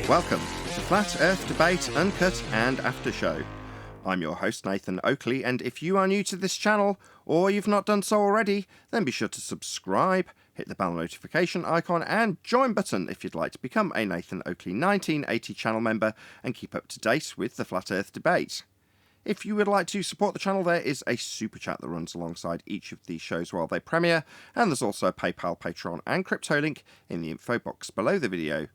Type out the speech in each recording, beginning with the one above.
Welcome to Flat Earth Debate, Uncut and After Show. I'm your host, Nathan Oakley, and if you are new to this channel, or you've not done so already, then be sure to subscribe, hit the bell notification icon, and join button if you'd like to become a Nathan Oakley 1980 channel member and keep up to date with the Flat Earth Debate. If you would like to support the channel, there is a super chat that runs alongside each of these shows while they premiere, and there's also a PayPal, Patreon, and crypto link in the info box below the video.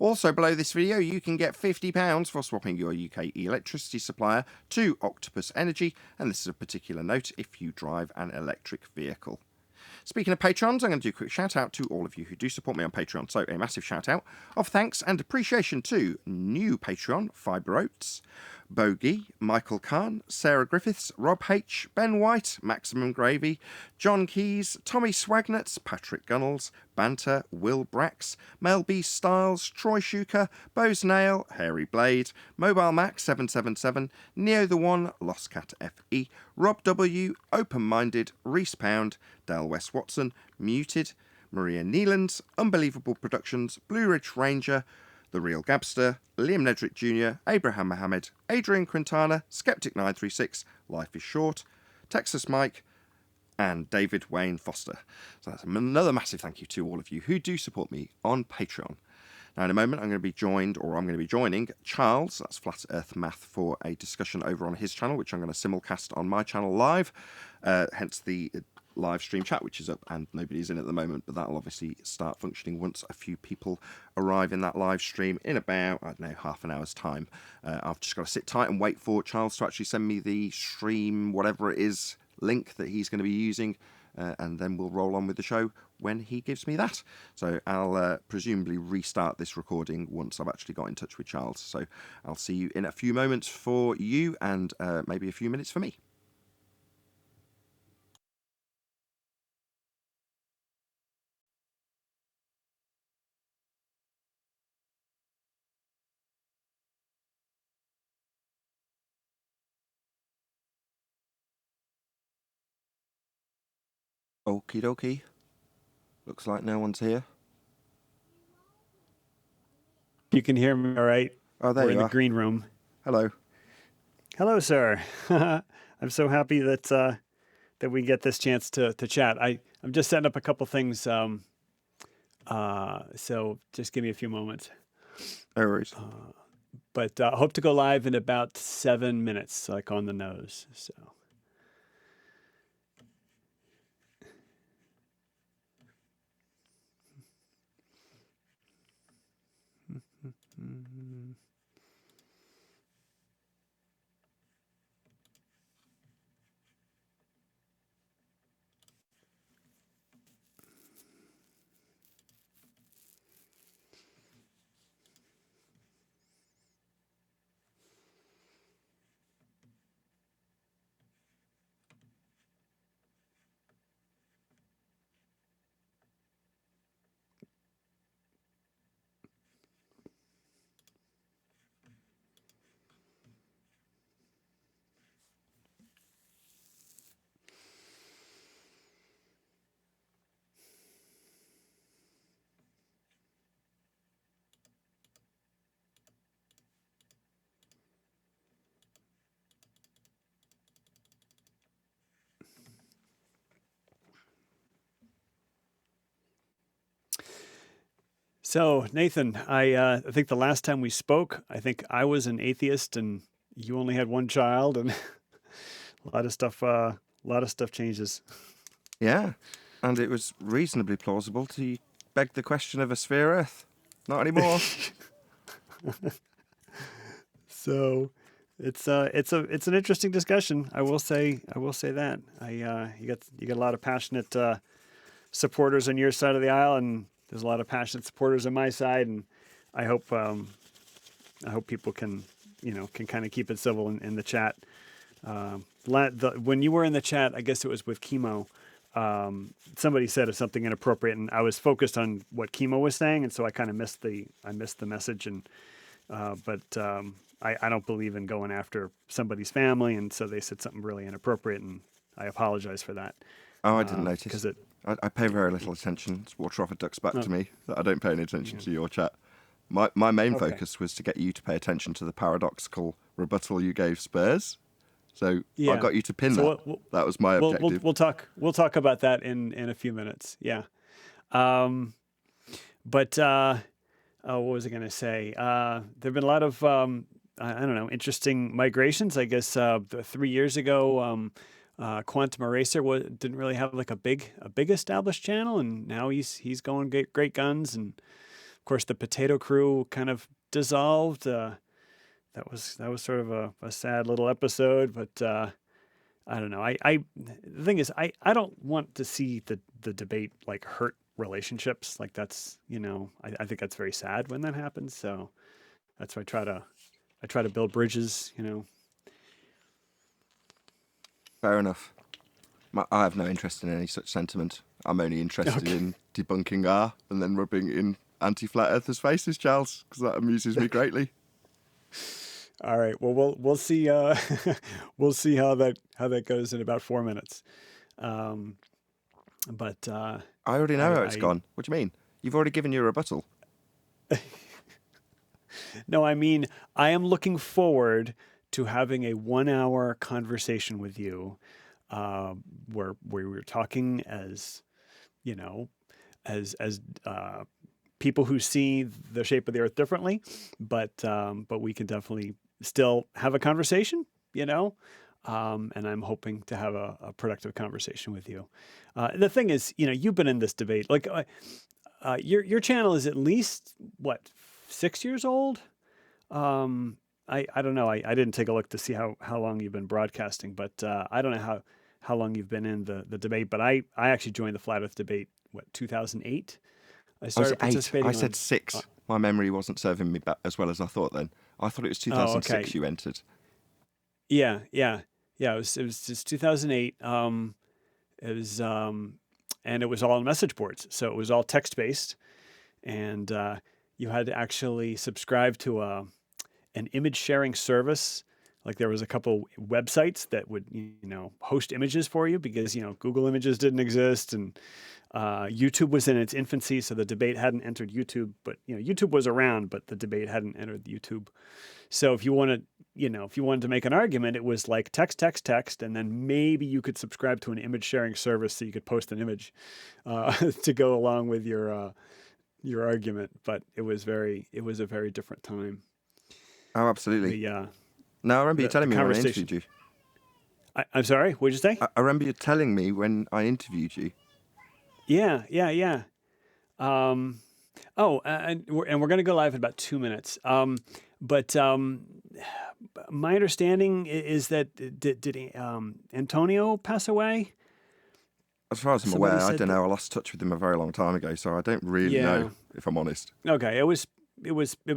Also below this video, you can get £50 for swapping your UK electricity supplier to Octopus Energy, and this is a particular note if you drive an electric vehicle. Speaking of patrons, I'm going to do a quick shout out to all of you who do support me on Patreon. So a massive shout out of thanks and appreciation to new Patreon, Fibre Oats, Bogey, Michael Kahn, Sarah Griffiths, Rob H, Ben White, Maximum Gravy, John Keys, Tommy Swagnuts, Patrick Gunnels, Banter, Will Brax, Mel B Styles, Troy Shuker, Bose Nail, Hairy Blade, Mobile Mac 777, Neo the One, Lost Cat FE, Rob W, Open Minded, Reese Pound, Dale West Watson, Muted, Maria Neelands, Unbelievable Productions, Blue Ridge Ranger, The Real Gabster, Liam Nedrick Jr., Abraham Mohammed, Adrian Quintana, Skeptic936, Life is Short, Texas Mike, and David Wayne Foster. So that's another massive thank you to all of you who do support me on Patreon. Now in a moment I'm going to be joining Charles, that's Flat Earth Math, for a discussion over on his channel, which I'm going to simulcast on my channel live, hence the live stream chat, which is up and nobody's in at the moment, but that'll obviously start functioning once a few people arrive in that live stream in about, I don't know, half an hour's time. I've just got to sit tight and wait for Charles to actually send me the stream, whatever it is, link that he's going to be using, and then we'll roll on with the show when he gives me that. So I'll presumably restart this recording once I've actually got in touch with Charles. So I'll see you in a few moments for you and maybe a few minutes for me. Okie dokie. Looks like no one's here. You can hear me all right. Oh, there We're you in are. the green room. Hello. Hello, sir. I'm so happy that that we get this chance to chat. I'm just setting up a couple things, so just give me a few moments. No worries. But I hope to go live in about 7 minutes, like on the nose. So. So, Nathan, I think the last time we spoke, I think I was an atheist and you only had one child, and a lot of stuff changes. Yeah, and it was reasonably plausible to beg the question of a sphere Earth. Not anymore. So, it's an interesting discussion. I will say that you got a lot of passionate supporters on your side of the aisle, and there's a lot of passionate supporters on my side, and I hope people can kind of keep it civil in the chat. When you were in the chat, I guess it was with Chemo. Somebody said something inappropriate, and I was focused on what Chemo was saying, and so I kind of missed the message. And but I don't believe in going after somebody's family, and so they said something really inappropriate, and I apologize for that. Oh, I didn't notice. Because I pay very little attention. It's water off a duck's back to me that I don't pay any attention to your chat. My main Okay. focus was to get you to pay attention to the paradoxical rebuttal you gave Spurs. So I Yeah. got you to pin So that. That was my objective. we'll talk about that in a few minutes. Yeah. But what was I going to say? There've been a lot of I don't know, interesting migrations. I guess 3 years ago, Quantum Eraser didn't really have like a big established channel, and now he's going great guns. And of course, the Potato Crew kind of dissolved. That was sort of a sad little episode, but I don't know. The thing is, I don't want to see the debate like hurt relationships. Like that's, I think that's very sad when that happens. So that's why I try to build bridges, Fair enough. I have no interest in any such sentiment. I'm only interested in debunking R and then rubbing in anti-flat earthers' faces, Charles, because that amuses me greatly. All right. Well, we'll see. We'll see how that goes in about 4 minutes. But I already know how it's gone. What do you mean? You've already given your rebuttal. No, I mean, I am looking forward to having a 1-hour conversation with you, where we're talking as, as people who see the shape of the earth differently, but we can definitely still have a conversation, and I'm hoping to have a productive conversation with you. The thing is, you've been in this debate, like your channel is at least what, 6 years old? I don't know. I didn't take a look to see how long you've been broadcasting, but I don't know how long you've been in the debate. But I actually joined the Flat Earth debate, 2008? I started participating. I said 6. My memory wasn't serving me as well as I thought then. I thought it was 2006 you entered. Yeah. It was just 2008. It was and it was all on message boards, so it was all text based, and you had to actually subscribe to an image sharing service. Like there was a couple websites that would, host images for you because, Google Images didn't exist, and YouTube was in its infancy. So the debate hadn't entered YouTube, but, YouTube was around, but the debate hadn't entered YouTube. So if you wanted to make an argument, it was like text, and then maybe you could subscribe to an image sharing service so you could post an image to go along with your argument. But it was a very different time. Oh, absolutely. No, I remember you telling me when I interviewed you. I'm sorry, what did you say? I remember you telling me when I interviewed you. Yeah. And we're going to go live in about 2 minutes. But my understanding is that did Antonio pass away? As far as I'm aware, I don't know. I lost touch with him a very long time ago, so I don't really know, if I'm honest. Okay, it was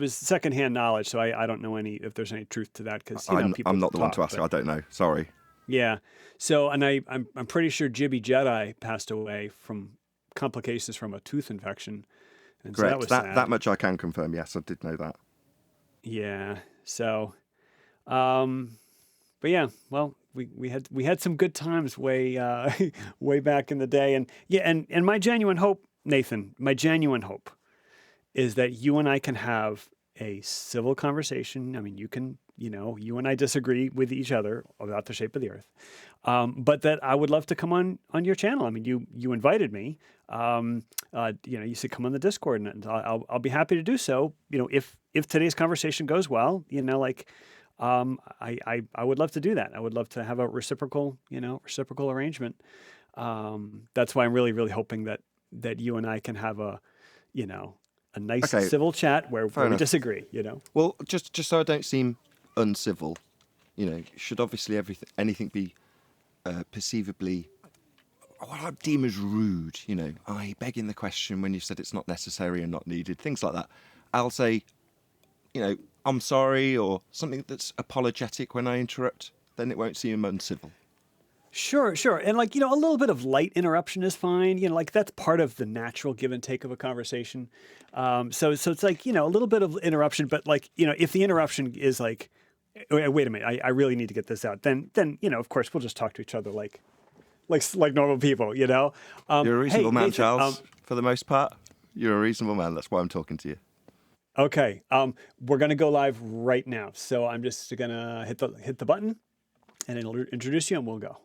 secondhand knowledge, so I don't know if there's any truth to that, because I'm not the one to ask. I don't know. Sorry. Yeah. So, and I'm pretty sure Jibby Jedi passed away from complications from a tooth infection. And correct. So that was sad. That much I can confirm. Yes, I did know that. Yeah. So, but yeah, well, we had some good times way back in the day, and my genuine hope, Nathan, is that you and I can have a civil conversation. I mean, you and I disagree with each other about the shape of the earth. But that I would love to come on your channel. I mean, you invited me, you said come on the Discord, and I'll be happy to do so. If today's conversation goes well, I would love to do that. I would love to have a reciprocal arrangement. That's why I'm really, really hoping that you and I can have a nice civil chat where we disagree, Well, just so I don't seem uncivil, should obviously anything be perceivably what I deem as rude, I begging the question when you said it's not necessary and not needed, things like that. I'll say, I'm sorry, or something that's apologetic when I interrupt, then it won't seem uncivil. Sure. And a little bit of light interruption is fine. That's part of the natural give and take of a conversation. So it's like, a little bit of interruption, but if the interruption is like, wait a minute, I really need to get this out, then, of course we'll just talk to each other like normal people, You're a reasonable man, Nathan, Charles, for the most part. You're a reasonable man. That's why I'm talking to you. Okay. We're going to go live right now. So I'm just going to hit the button and it'll introduce you and we'll go.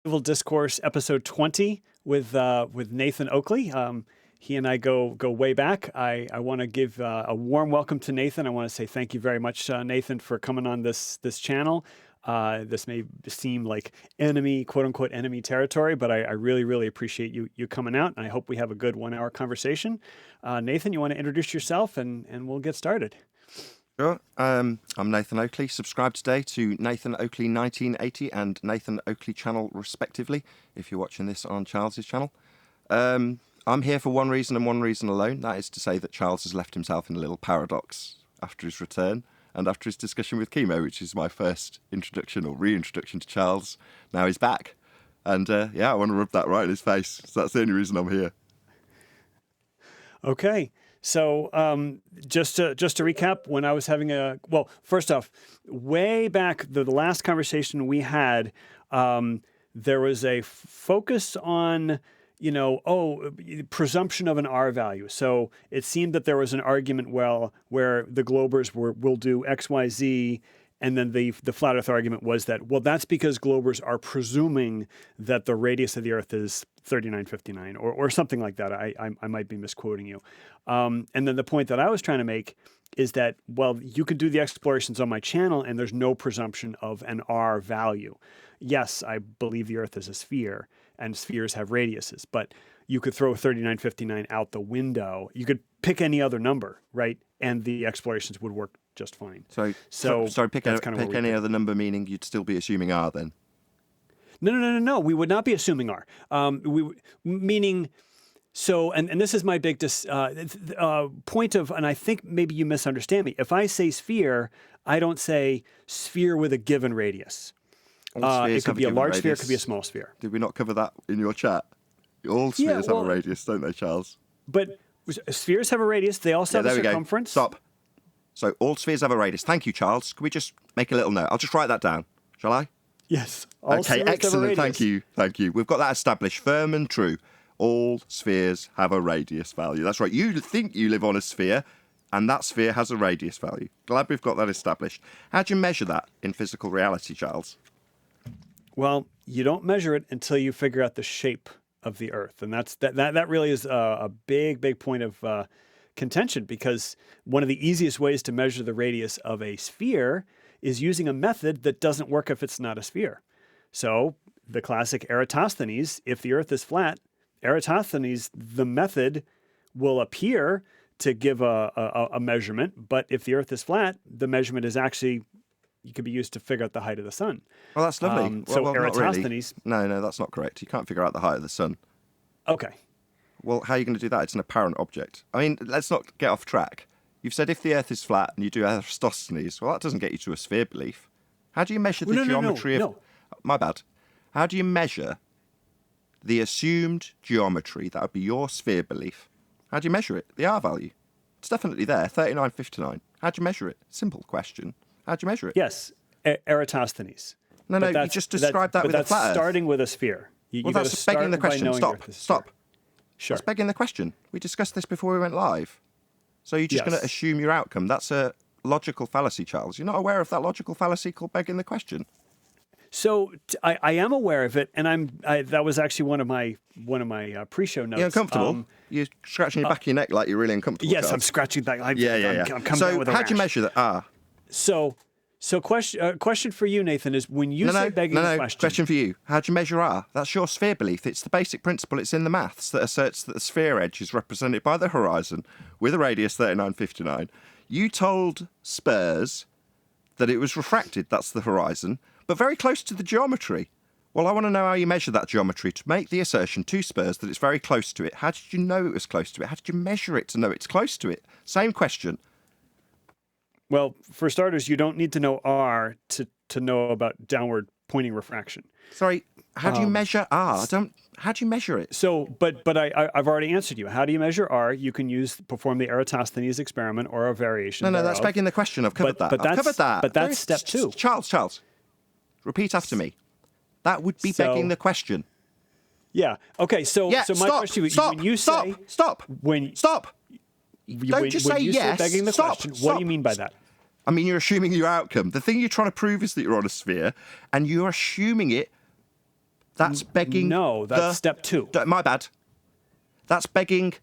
Civil Discourse episode 20 with Nathan Oakley. He and I go way back. I want to give a warm welcome to Nathan. I want to say thank you very much, Nathan, for coming on this channel. This may seem like enemy, quote unquote, enemy territory, but I really, really appreciate you coming out. And I hope we have a good 1 hour conversation. Nathan, you want to introduce yourself and we'll get started. Sure. I'm Nathan Oakley. Subscribe today to Nathan Oakley 1980 and Nathan Oakley channel, respectively, if you're watching this on Charles's channel. I'm here for one reason and one reason alone. That is to say that Charles has left himself in a little paradox after his return and after his discussion with chemo, which is my first introduction or reintroduction to Charles. Now he's back. And I want to rub that right in his face. So that's the only reason I'm here. Okay. So just to recap, when I was having first off, way back, the last conversation we had, there was a focus on, presumption of an R value. So it seemed that there was an argument, where the globers will do X, Y, Z, and then the flat Earth argument was that, that's because globers are presuming that the radius of the Earth is 3959 or something like that. I might be misquoting you. And then the point that I was trying to make is that, you can do the explorations on my channel and there's no presumption of an R value. Yes, I believe the Earth is a sphere and spheres have radiuses, but you could throw 3959 out the window. You could pick any other number, right? And the explorations would work just fine. Sorry, pick any other number, meaning you'd still be assuming R then? No. We would not be assuming R. Meaning, and this is my big point of, and I think maybe you misunderstand me. If I say sphere, I don't say sphere with a given radius. It could be a large sphere, it could be a small sphere. Did we not cover that in your chat? All spheres have a radius, don't they, Charles? But spheres have a radius. They also have a circumference. Stop. So all spheres have a radius. Thank you, Charles. Can we just make a little note? I'll just write that down. Shall I? Yes. Okay, excellent. Thank you. We've got that established, firm and true. All spheres have a radius value. That's right. You think you live on a sphere, and that sphere has a radius value. Glad we've got that established. How do you measure that in physical reality, Charles? Well, you don't measure it until you figure out the shape of the Earth. And that really is a big point of contention, because one of the easiest ways to measure the radius of a sphere is using a method that doesn't work if it's not a sphere. So the classic Eratosthenes, if the Earth is flat, Eratosthenes, the method will appear to give a measurement, but if the Earth is flat, the measurement is actually, you could be used to figure out the height of the sun. Well, that's lovely. Eratosthenes... No, that's not correct. You can't figure out the height of the sun. Okay. Well, how are you going to do that? It's an apparent object. I mean, let's not get off track. You've said if the Earth is flat and you do Eratosthenes, well, that doesn't get you to a sphere belief. How do you measure the geometry of... No. My bad. How do you measure the assumed geometry, that would be your sphere belief? How do you measure it? The R value. It's definitely there, 3959. How do you measure it? Simple question. How do you measure it? Yes, Eratosthenes. No, you just described that with a flat Earth. That's starting with a sphere. That's begging the question. Stop. Sure. That's begging the question. We discussed this before we went live. So you're just going to assume your outcome. That's a logical fallacy, Charles. You're not aware of that logical fallacy called begging the question? So I am aware of it, and that was actually one of my pre-show notes. You're uncomfortable? You're scratching your back of your neck like you're really uncomfortable, Yes, Charles. I'm scratching back. I'm coming so down with a how do you measure that R? So question for you, Nathan, is when you say begging the question... Question for you. How do you measure R? That's your sphere belief. It's the basic principle. It's in the maths that asserts that the sphere edge is represented by the horizon with a radius 3959. You told Spurs that it was refracted, that's the horizon, but very close to the geometry. Well, I want to know how you measure that geometry to make the assertion to Spurs that it's very close to it. How did you know it was close to it? How did you measure it to know it's close to it? Same question. Well, for starters, you don't need to know R to know about downward pointing refraction. Sorry, how do you measure R? How do you measure it? So, but I've already answered you. How do you measure R? You can perform the Eratosthenes experiment or a variation. No, that's begging the question. I've covered that. But that's step two. Charles, repeat after me. That would be begging the question. Yeah. Okay. So my question: stop, when you say stop, when stop, don't just say yes. Say begging the question, what do you mean by that? I mean, you're assuming your outcome. The thing you're trying to prove is that you're on a sphere, and you're assuming it. That's begging. No, that's step 2. My bad. That's begging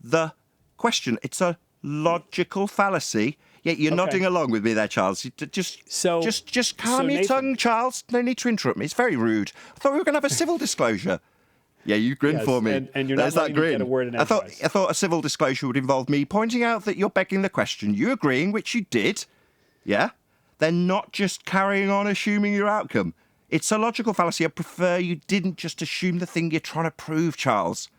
the question. It's a logical fallacy. Yeah, you're nodding along with me there, Charles. Just calm your tongue, Charles. No need to interrupt me. It's very rude. I thought we were going to have a civil disclosure. Yeah, you grinned for me. And you're not letting me get a word in edgewise. I thought a civil disclosure would involve me pointing out that you're begging the question, you agreeing, which you did. Yeah? Then not just carrying on assuming your outcome. It's a logical fallacy. I prefer you didn't just assume the thing you're trying to prove, Charles.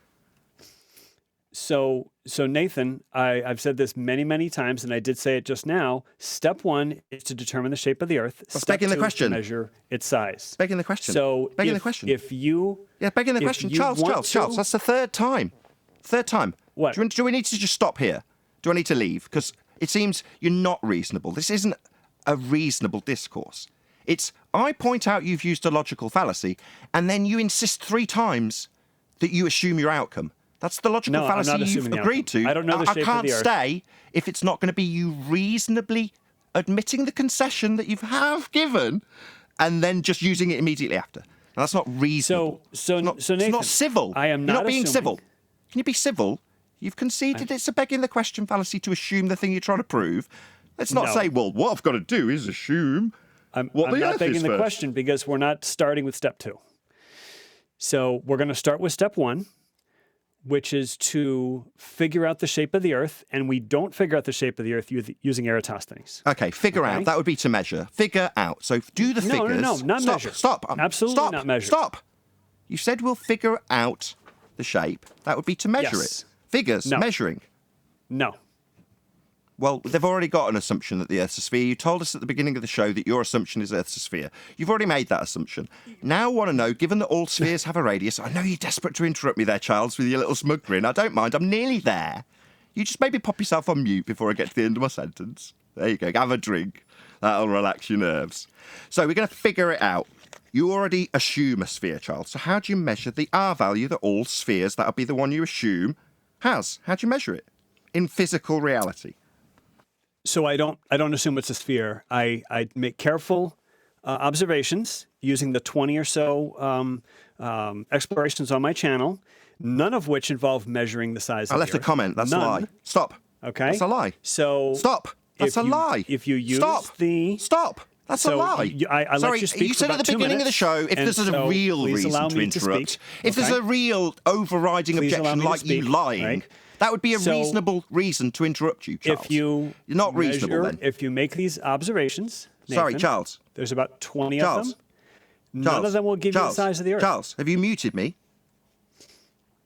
So Nathan, I've said this many, many times, and I did say it just now. Step 1 is to determine the shape of the Earth. That's begging the question. To measure its size. Begging the question. So begging the question. Begging the question. Charles, that's the third time. Third time. What? Do we need to just stop here? Do I need to leave? Because it seems you're not reasonable. This isn't a reasonable discourse. It's, I point out you've used a logical fallacy, and then you insist 3 times that you assume your outcome. That's the logical fallacy you've agreed to. I don't know the shape of the Earth. I can't stay if it's not going to be you reasonably admitting the concession that you have given and then just using it immediately after. Now, that's not reasonable. So Nathan, it's not civil. I am not You're not being assuming. civil. Can you be civil? You've conceded it's a begging the question fallacy to assume the thing you're trying to prove. Let's not say, well, what I've got to do is assume I'm what the not Earth begging is the first. question because we're not starting with step 2. So we're going to start with step 1, which is to figure out the shape of the Earth, and we don't figure out the shape of the Earth using Eratosthenes. Okay, figure out. That would be to measure. Figure out. So do the figures. No, not measure. Stop. Absolutely not measure. Stop. You said we'll figure out the shape. That would be to measure it. Figures, measuring. No. Well, they've already got an assumption that the Earth's a sphere. You told us at the beginning of the show that your assumption is Earth's a sphere. You've already made that assumption. Now I want to know, given that all spheres have a radius, I know you're desperate to interrupt me there, Charles, with your little smug grin. I don't mind. I'm nearly there. You just maybe pop yourself on mute before I get to the end of my sentence. There you go. Have a drink. That'll relax your nerves. So we're going to figure it out. You already assume a sphere, Charles. So how do you measure the R value that all spheres, that'll be the one you assume, has? How do you measure it in physical reality? So I don't assume it's a sphere. I make careful observations using the 20 or so explorations on my channel, none of which involve measuring the size of the Earth. I left a comment. That's a lie. Stop. Okay. That's a lie. So stop. That's a lie. If you use Stop. That's a lie. I Sorry, let you speak you said for at the about 2 beginning of the minutes, show, if there's a real reason to interrupt, if there's a real overriding objection like you lying, right? that would be a reasonable reason to interrupt you, Charles. You're not reasonable then. If you make these observations, Nathan, sorry, Charles. There's about 20 of them. None of them will give you the size of the Earth. Charles, have you muted me?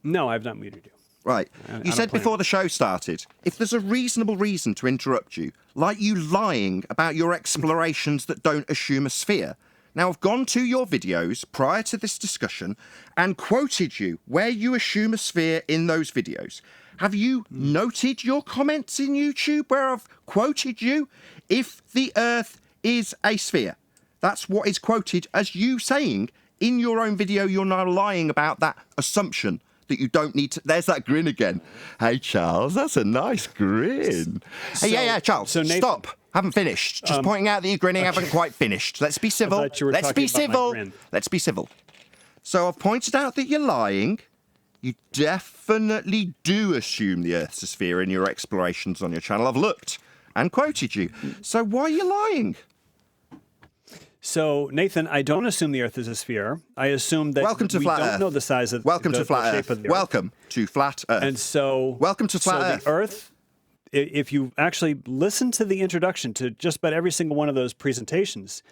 No, I've not muted you. Right. You said before the show started, if there's a reasonable reason to interrupt you, like you lying about your explorations that don't assume a sphere. Now, I've gone to your videos prior to this discussion and quoted you where you assume a sphere in those videos. Have you noted your comments in YouTube where I've quoted you? If the Earth is a sphere. That's what is quoted as you saying in your own video. You're now lying about that assumption that you don't need to. There's that grin again. Hey, Charles, that's a nice grin. Hey, yeah, Charles, Nathan, stop. Haven't finished. Just pointing out that you're grinning, haven't quite finished. Let's be civil. Let's be civil. Let's be civil. So I've pointed out that you're lying. You definitely do assume the Earth's a sphere in your explorations on your channel. I've looked and quoted you. So why are you lying? So, Nathan, I don't assume the Earth is a sphere. I assume that we don't know the size of Welcome to Flat the Earth. shape of the Earth. Welcome to Flat Earth. And so, welcome to Flat Earth. The Earth, if you actually listen to the introduction to just about every single one of those presentations,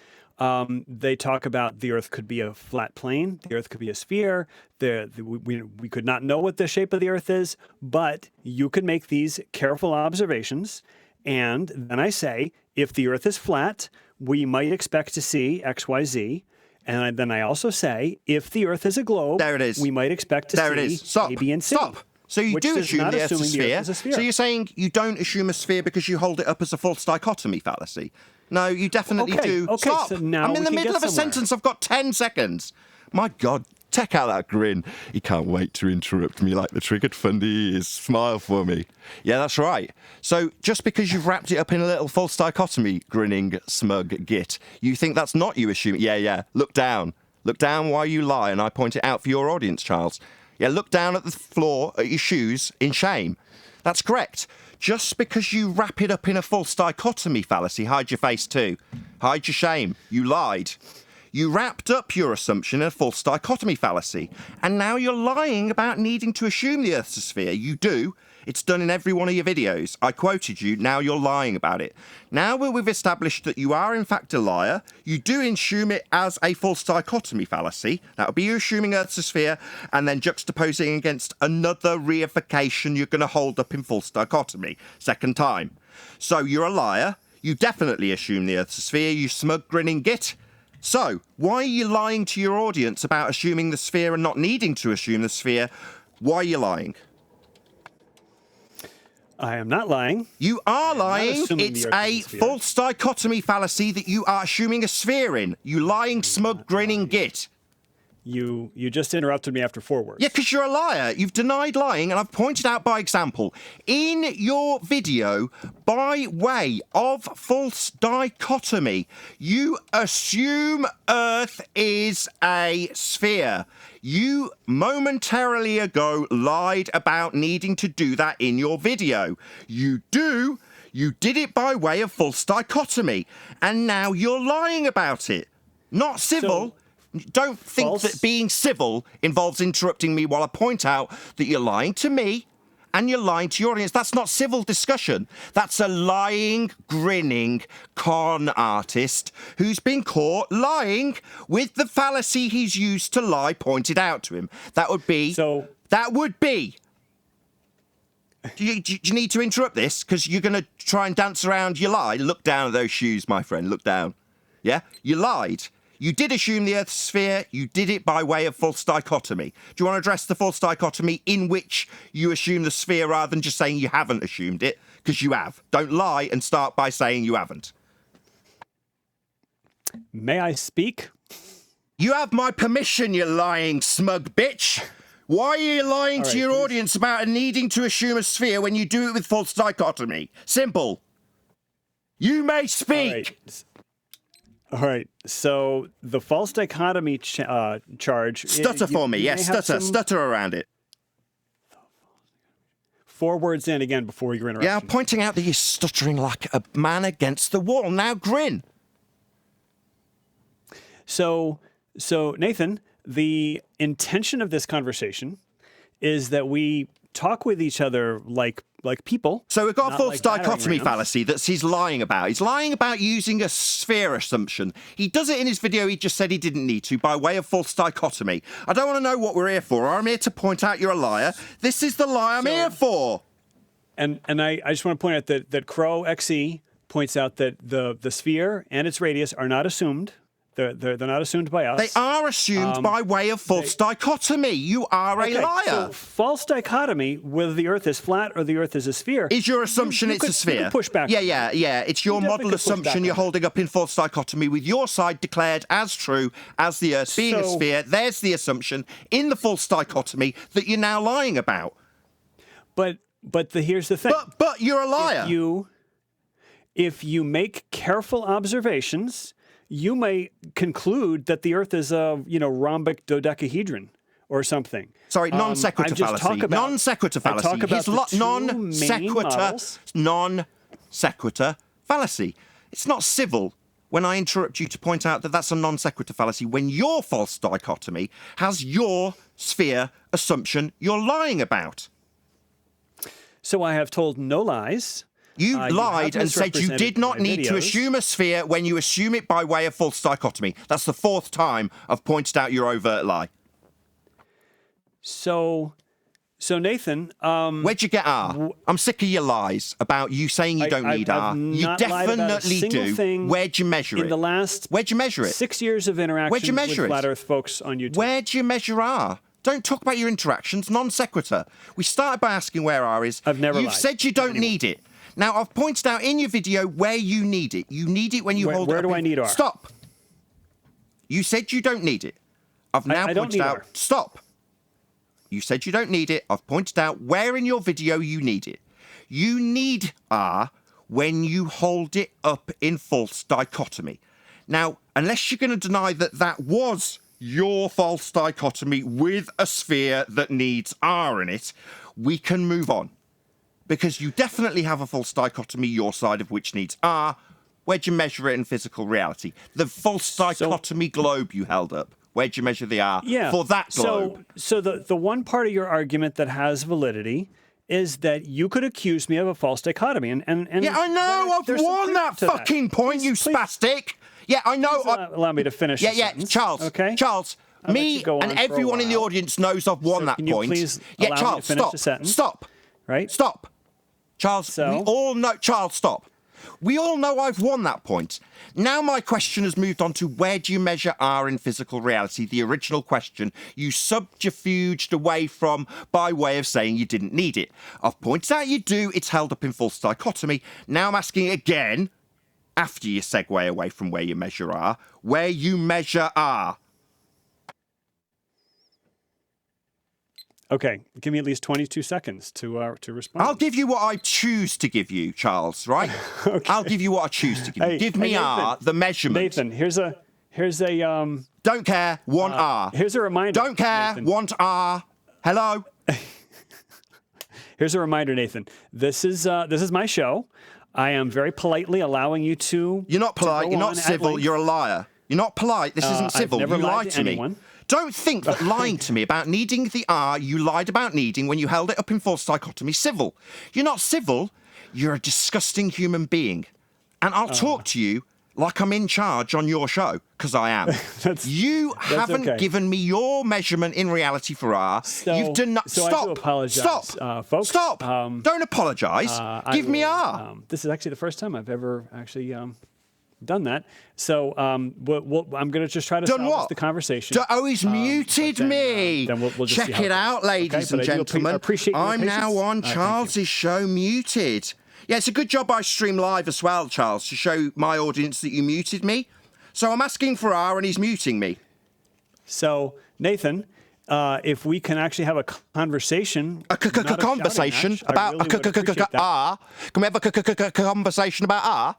they talk about the Earth could be a flat plane, the Earth could be a sphere. We could not know what the shape of the Earth is, but you could make these careful observations. And then I say, if the Earth is flat, we might expect to see X, Y, Z. And then I also say, if the Earth is a globe, there it is. We might expect to see A, B, and C. Stop. So you do assume the Earth's a sphere. So you're saying you don't assume a sphere because you hold it up as a false dichotomy fallacy. No, you definitely do. Okay, Stop. so now I'm in we the can middle get of a somewhere. sentence. I've got 10 seconds. My God, check out that grin. He can't wait to interrupt me like the triggered fundy is. Smile for me. Yeah, that's right. So just because you've wrapped it up in a little false dichotomy, grinning, smug git, you think that's not you assuming? Yeah. Look down. Look down while you lie, and I point it out for your audience, Charles. Yeah, look down at the floor, at your shoes, in shame. That's correct. Just because you wrap it up in a false dichotomy fallacy, hide your face too. Hide your shame. You lied. You wrapped up your assumption in a false dichotomy fallacy, and now you're lying about needing to assume the Earth's a sphere. You do. It's done in every one of your videos. I quoted you, now you're lying about it. Now that we've established that you are in fact a liar, you do assume it as a false dichotomy fallacy. That would be you assuming Earth's a sphere and then juxtaposing against another reification you're going to hold up in false dichotomy. Second time. So you're a liar. You definitely assume the Earth's a sphere, you smug grinning git. So, why are you lying to your audience about assuming the sphere and not needing to assume the sphere? Why are you lying? I am not lying. You are lying. assuming It's the Earth a is a sphere. false dichotomy fallacy that you are assuming a sphere in. You lying, smug, grinning git. You just interrupted me after 4 words. Yeah, because you're a liar. You've denied lying, and I've pointed out by example. In your video, by way of false dichotomy, you assume Earth is a sphere. You momentarily ago lied about needing to do that in your video. You do. You did it by way of false dichotomy, and now you're lying about it. Not civil. Don't think False. that being civil involves interrupting me while I point out that you're lying to me and you're lying to your audience. That's not civil discussion. That's a lying, grinning con artist who's been caught lying with the fallacy he's used to lie pointed out to him. That would be... So- That would be... Do you need to interrupt this? Because you're going to try and dance around your lie. Look down at those shoes, my friend. Look down. Yeah? You lied. You did assume the Earth's sphere. You did it by way of false dichotomy. Do you want to address the false dichotomy in which you assume the sphere rather than just saying you haven't assumed it? Because you have. Don't lie and start by saying you haven't. May I speak? You have my permission, you lying smug bitch. Why are you lying to your audience about needing to assume a sphere when you do it with false dichotomy? Simple. You may speak. All right. So the false dichotomy charge. Stutter for me. Yes, stutter around it. 4 words in again before your interruption. Yeah, I'm pointing out that you're stuttering like a man against the wall. Now grin. So Nathan, the intention of this conversation is that we talk with each other like people. So we've got a not false like battering dichotomy rams. fallacy that he's lying about. He's lying about using a sphere assumption. He does it in his video. He just said he didn't need to by way of false dichotomy. I don't want to know what we're here for. I'm here to point out you're a liar. This is the lie I'm here for. And I just want to point out that Crow XE points out that the sphere and its radius are not assumed. They're not assumed by us. They are assumed by way of false dichotomy. You are a liar. So false dichotomy, whether the Earth is flat or the Earth is a sphere, is your assumption it's a sphere. You can push back. Yeah. It's your model assumption you're holding up in false dichotomy with your side declared as true as the Earth being a sphere. There's the assumption in the false dichotomy that you're now lying about. But here's the thing. But you're a liar. If you make careful observations, you may conclude that the Earth is a rhombic dodecahedron or something. Sorry, non sequitur fallacy. Non sequitur fallacy. Non sequitur fallacy. It's not civil when I interrupt you to point out that that's a non sequitur fallacy when your false dichotomy has your sphere assumption you're lying about. So I have told no lies. You lied and said you did not need to assume a sphere when you assume it by way of false dichotomy. That's the 4th time I've pointed out your overt lie. So Nathan, where'd you get R? I'm sick of your lies about you saying you don't need R. You definitely do. Where'd you measure it? In the last Where'd you measure it? 6 years of interaction with Flat Earth folks on YouTube. Where'd you measure R? Don't talk about your interactions. Non sequitur. We started by asking where R is. I've never lied. You've said you don't need it. Now, I've pointed out in your video where you need it. You need it when you hold it up. Where do I need R? Stop. You said you don't need it. I've now I don't pointed need out. R. Stop. You said you don't need it. I've pointed out where in your video you need it. You need R when you hold it up in false dichotomy. Now, unless you're going to deny that that was your false dichotomy with a sphere that needs R in it, we can move on. Because you definitely have a false dichotomy, your side of which needs R. Where'd you measure it in physical reality? The false dichotomy globe you held up. Where'd you measure the R for that globe? So the one part of your argument that has validity is that you could accuse me of a false dichotomy. And yeah, I know. I've won that fucking point, you spastic. Yeah, I know. Allow me to finish. Yeah, Charles. Okay. Charles, me and everyone in the audience knows I've won that point. Please yeah, Charles, stop. Right? Stop. Charles, we all know. Charles, stop. We all know I've won that point. Now my question has moved on to where do you measure R in physical reality? The original question you subterfuged away from by way of saying you didn't need it. I've pointed out you do. It's held up in false dichotomy. Now I'm asking again, after you segue away from where you measure R, where you measure R. Okay, give me at least 22 seconds to respond. I'll give you what I choose to give you, Charles, right? Okay. I'll give you what I choose to give you. Give me Nathan, R, the measurement. Nathan, here's a Don't care, want R. Here's a reminder. Don't care, Nathan. Want R. Hello? Here's a reminder, Nathan. This is my show. I am very politely allowing you to. You're not polite, you're not civil, you're a liar. You're not polite, this isn't civil. You lied to me. Don't think that lying to me about needing the R you lied about needing when you held it up in false dichotomy civil. You're not civil, you're a disgusting human being. And I'll talk to you like I'm in charge on your show, because I am. You haven't given me your measurement in reality for R. You've done not. So stop. I do apologize, folks. Stop. Don't apologise. Give me R. This is actually the first time I've ever actually done that. So I'm going to just try to salvage the conversation. He's muted me. Then we'll just check it out, ladies and gentlemen. I'm now on Charles's show muted. Yeah, it's a good job I stream live as well, Charles, to show my audience that you muted me. So I'm asking for R and he's muting me. So, Nathan, if we can actually have a conversation. Conversation about R? Can we have a conversation about R?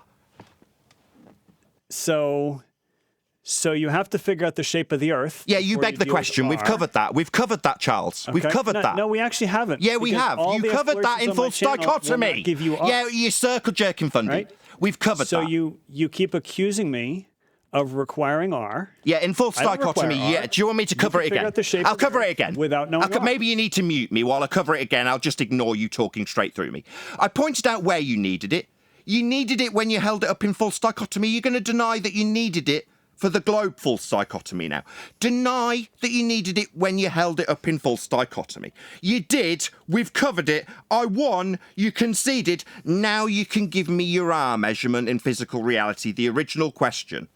So you have to figure out the shape of the Earth. Yeah, you beg the question. We've covered that. We've covered that, Charles. Okay. We've covered that. No, we actually haven't. Yeah, we have. You covered that in false dichotomy. Yeah, you circle jerking funding. Right? We've covered that. So you keep accusing me of requiring R. Yeah, in false dichotomy. Yeah. Do you want me to cover it again? I'll cover it again. Without knowing R. Maybe you need to mute me while I cover it again. I'll just ignore you talking straight through me. I pointed out where you needed it. You needed it when you held it up in false dichotomy. You're going to deny that you needed it for the globe false dichotomy now. Deny that you needed it when you held it up in false dichotomy. You did. We've covered it. I won. You conceded. Now you can give me your R measurement in physical reality, the original question.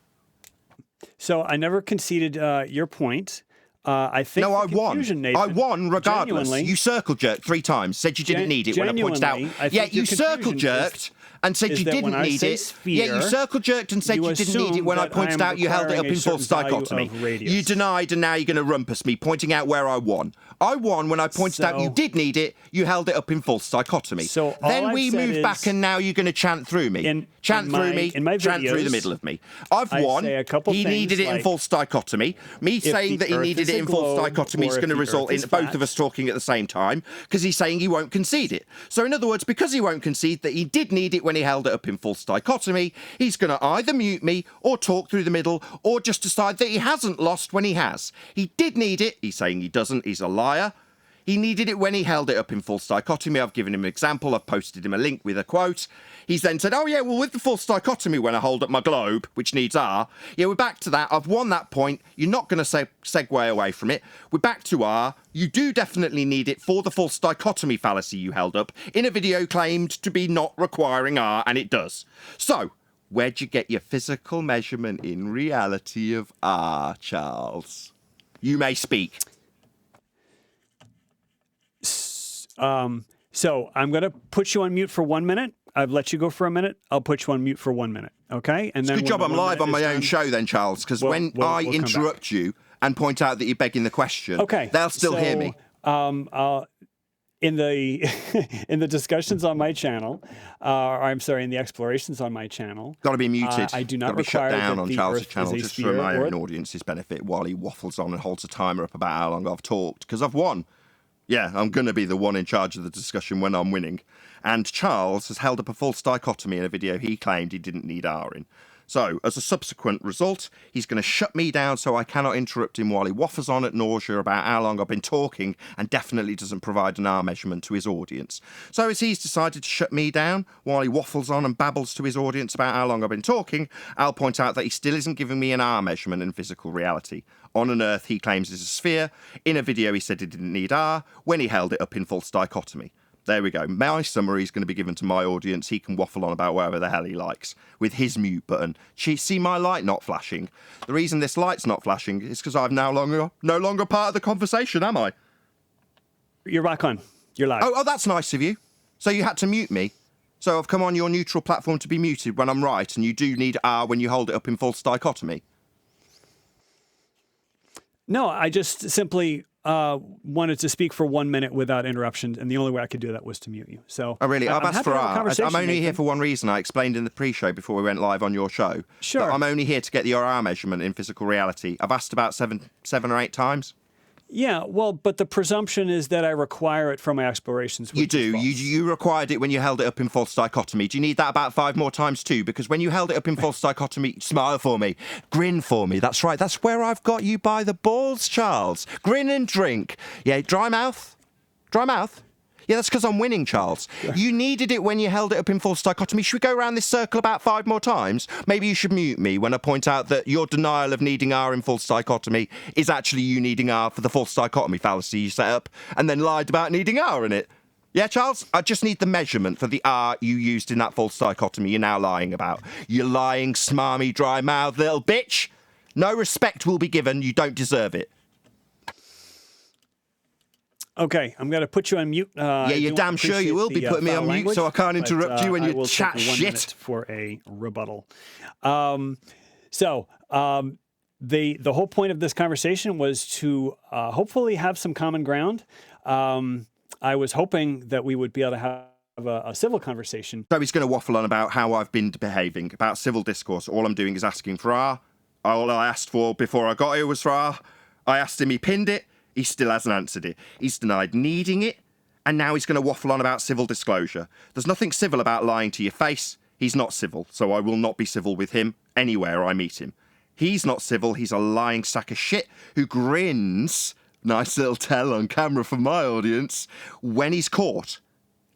So I never conceded your point. I think no, I won. Nathan, I won regardless. You circle jerked 3 times, said you didn't need it when I pointed out. Yeah, you circle jerked and said you didn't need it. Sphere, yeah, you circle jerked and said you didn't need it when I pointed out you held it up in false dichotomy. You denied and now you're going to rumpus me, pointing out where I won. I won when I pointed out you did need it, you held it up in false dichotomy. So then we moved back and now you're going to chant through me. Chant through the middle of me. I've won. He needed it in false dichotomy. Me saying that he needed it in false dichotomy is going to result in both of us talking at the same time because he's saying he won't concede it. So in other words, because he won't concede that he did need it when he held it up in false dichotomy, he's going to either mute me or talk through the middle or just decide that he hasn't lost when he has. He did need it. He's saying he doesn't. He's a liar. He needed it when he held it up in false dichotomy. I've given him an example. I've posted him a link with a quote. He's then said, oh, yeah, well, with the false dichotomy when I hold up my globe, which needs R, yeah, we're back to that. I've won that point. You're not going to segue away from it. We're back to R. You do definitely need it for the false dichotomy fallacy you held up in a video claimed to be not requiring R, and it does. So, where'd you get your physical measurement in reality of R, Charles? You may speak. So I'm going to put you on mute for 1 minute. I've let you go for a minute. I'll put you on mute for 1 minute, okay? And then Good job I'm live on my own show then, Charles, because when I interrupt you and point out that you're begging the question, they'll still hear me. In the in the discussions on my channel, in the explorations on my channel, got to be muted. I do not be require shut down that on the Charles' Earth channel is a just for sphere my own or- audience's benefit while he waffles on and holds a timer up about how long I've talked, because I've won. Yeah, I'm going to be the one in charge of the discussion when I'm winning. And Charles has held up a false dichotomy in a video he claimed he didn't need R in. So, as a subsequent result, he's going to shut me down so I cannot interrupt him while he waffles on at nausea about how long I've been talking and definitely doesn't provide an R measurement to his audience. So, as he's decided to shut me down while he waffles on and babbles to his audience about how long I've been talking, I'll point out that he still isn't giving me an R measurement in physical reality. On an Earth he claims is a sphere. In a video he said he didn't need R when he held it up in false dichotomy. There we go. My summary is going to be given to my audience. He can waffle on about whatever the hell he likes with his mute button. See my light not flashing? The reason this light's not flashing is because I'm no longer part of the conversation, am I? You're back on. You're live. Oh, that's nice of you. So you had to mute me. So I've come on your neutral platform to be muted when I'm right, and you do need R when you hold it up in false dichotomy. No, I just simply wanted to speak for 1 minute without interruption, and the only way I could do that was to mute you. So, oh, really? I've I'm asked happy for to have a R. conversation, I'm only here Nathan. for one reason. I explained in the pre-show before we went live on your show. Sure. That I'm only here to get the R measurement in physical reality. I've asked about seven or eight times. Yeah, well, but the presumption is that I require it from my explorations. You which is do. false. You required it when you held it up in false dichotomy. Do you need that about 5 more times too? Because when you held it up in false dichotomy, smile for me, grin for me. That's right. That's where I've got you by the balls, Charles. Grin and drink. Yeah, dry mouth. Dry mouth. Yeah, that's because I'm winning, Charles. You needed it when you held it up in false dichotomy. Should we go around this circle about 5 more times? Maybe you should mute me when I point out that your denial of needing R in false dichotomy is actually you needing R for the false dichotomy fallacy you set up and then lied about needing R in it. Yeah, Charles? I just need the measurement for the R you used in that false dichotomy you're now lying about. You lying, smarmy, dry-mouthed little bitch. No respect will be given. You don't deserve it. Okay, I'm going to put you on mute. Yeah, you're damn sure you will be putting me on mute, so I can't interrupt you when you chat shit. For a rebuttal. The whole point of this conversation was to hopefully have some common ground. I was hoping that we would be able to have a civil conversation. So he's going to waffle on about how I've been behaving, about civil discourse. All I'm doing is asking for R. All I asked for before I got here was for R. I asked him, he pinned it. He still hasn't answered it. He's denied needing it, and now he's going to waffle on about civil disclosure. There's nothing civil about lying to your face. He's not civil, so I will not be civil with him anywhere I meet him. He's not civil. He's a lying sack of shit who grins, nice little tell on camera for my audience, when he's caught.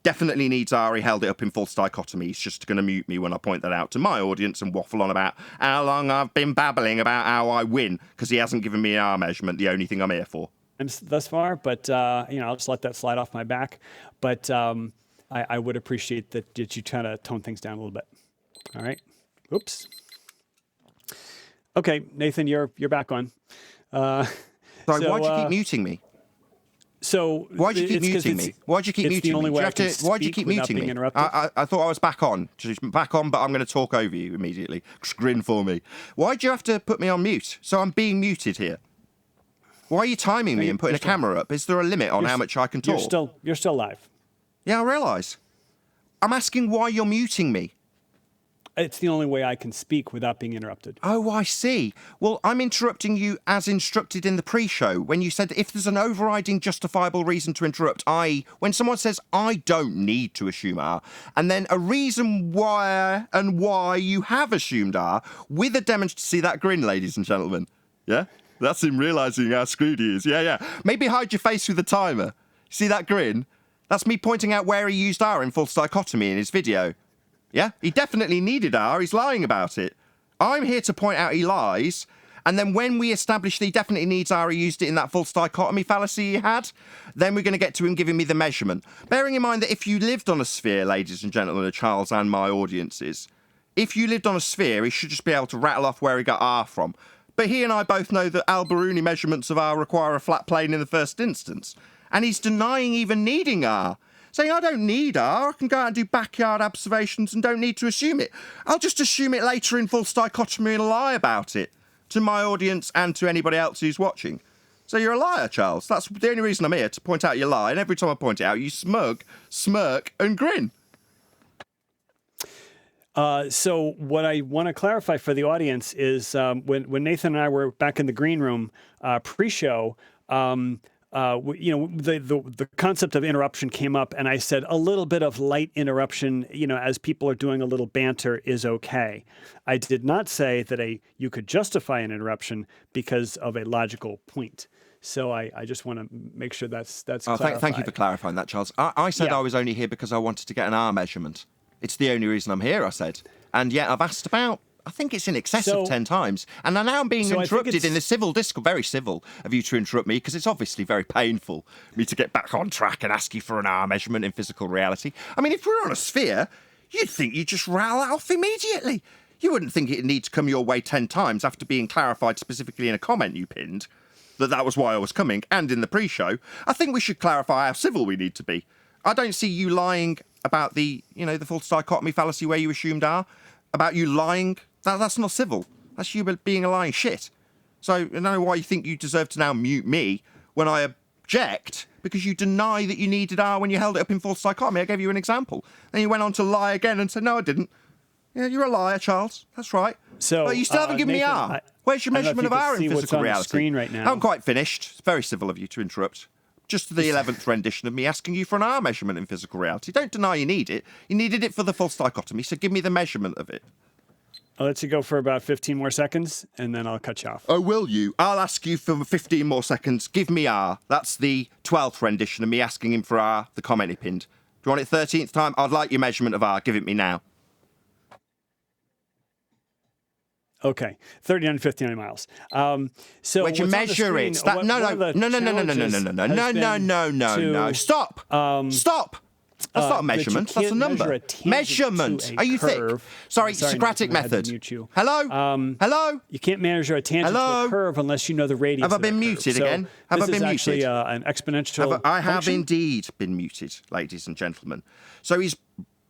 Definitely needs R. He held it up in false dichotomy. He's just going to mute me when I point that out to my audience and waffle on about how long I've been babbling about how I win, because he hasn't given me an R measurement, the only thing I'm here for. Thus far, but I'll just let that slide off my back. But I would appreciate that you try to tone things down a little bit. All right. Oops. Okay, Nathan, you're back on. Sorry, why'd you keep muting me? So why'd you keep muting me? Why'd you keep muting me? Why'd you keep muting me? I thought I was back on. Just back on, but I'm going to talk over you immediately. Just grin for me. Why'd you have to put me on mute? So I'm being muted here. Why are you timing me and putting a camera up? Is there a limit on how much I can talk? You're still live. Yeah, I realise. I'm asking why you're muting me. It's the only way I can speak without being interrupted. Oh, I see. Well, I'm interrupting you as instructed in the pre-show when you said if there's an overriding justifiable reason to interrupt, i.e. when someone says, I don't need to assume R, and then a reason why you have assumed R with a demonstration. See that grin, ladies and gentlemen? Yeah? That's him realising how screwed he is. Yeah. Maybe hide your face with the timer. See that grin? That's me pointing out where he used R in false dichotomy in his video. Yeah? He definitely needed R. He's lying about it. I'm here to point out he lies. And then when we establish that he definitely needs R, he used it in that false dichotomy fallacy he had, then we're going to get to him giving me the measurement. Bearing in mind that if you lived on a sphere, ladies and gentlemen of Charles and my audiences, if you lived on a sphere, he should just be able to rattle off where he got R from. But he and I both know that Al-Biruni measurements of R require a flat plane in the first instance. And he's denying even needing R. saying I don't need R, I can go out and do backyard observations and don't need to assume it. I'll just assume it later in false dichotomy and lie about it to my audience and to anybody else who's watching. So you're a liar, Charles. That's the only reason I'm here, to point out your lie. And every time I point it out, you smirk, and grin. So what I want to clarify for the audience is when Nathan and I were back in the green room pre-show, the concept of interruption came up, and I said a little bit of light interruption, as people are doing a little banter, is okay. I did not say that you could justify an interruption because of a logical point. So I just want to make sure that's clarified. Thank you for clarifying that, Charles. I said I was only here because I wanted to get an R measurement. It's the only reason I'm here, I said. And yet I've asked about, I think it's in excess of 10 times. And now I'm being interrupted in the civil discourse. Very civil of you to interrupt me, because it's obviously very painful for me to get back on track and ask you for an R measurement in physical reality. I mean, if we're on a sphere, you'd think you'd just rattle that off immediately. You wouldn't think it'd need to come your way 10 times after being clarified specifically in a comment you pinned that was why I was coming, and in the pre-show. I think we should clarify how civil we need to be. I don't see you lying about the false dichotomy fallacy where you assumed R, about you lying. That's not civil. That's you being a lying shit. So I don't know why you think you deserve to now mute me when I object, because you deny that you needed R when you held it up in false dichotomy. I gave you an example. Then you went on to lie again and said, no, I didn't. Yeah, you're a liar, Charles. That's right. So, but you still haven't given Nathan, me R. Where's your measurement of R in physical reality? On the screen right now. I haven't quite finished. It's very civil of you to interrupt. Just the 11th rendition of me asking you for an R measurement in physical reality. Don't deny you need it. You needed it for the false dichotomy, so give me the measurement of it. I'll let you go for about 15 more seconds, and then I'll cut you off. Oh, will you? I'll ask you for 15 more seconds. Give me R. That's the 12th rendition of me asking him for R, the comment he pinned. Do you want it 13th time? I'd like your measurement of R. Give it me now. Okay, 39 to 59 miles. So when you measure it, Stop! That's not a measurement. That's a number. Measurement. Are you thick? Sorry, Socratic method. Hello? Hello? You can't measure a tangent to a curve unless you know the radius. Have I been muted again? Have I been muted? This is actually an exponential I have function. indeed been muted, ladies and gentlemen. So he's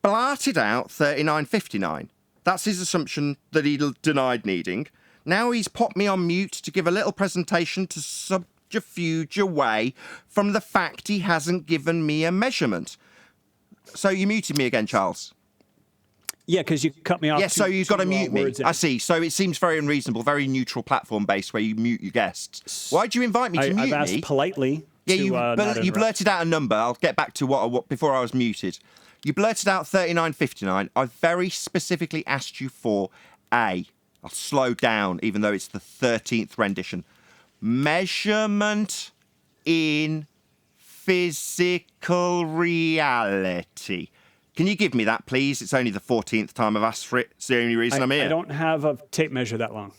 blarted out 39.59. That's his assumption that he denied needing. Now he's popped me on mute to give a little presentation to subterfuge away from the fact he hasn't given me a measurement. So you muted me again, Charles? Yeah, because you cut me off. Yeah, so you've got to mute me. I see. So it seems very unreasonable, very neutral platform-based where you mute your guests. Why'd you invite me to mute me? I've asked politely. Yeah, you blurted out a number. I'll get back to what before I was muted. You blurted out 39.59. I very specifically asked you for A. I'll slow down, even though it's the 13th rendition. Measurement in physical reality. Can you give me that, please? It's only the 14th time I've asked for it. It's the only reason I'm here. I don't have a tape measure that long.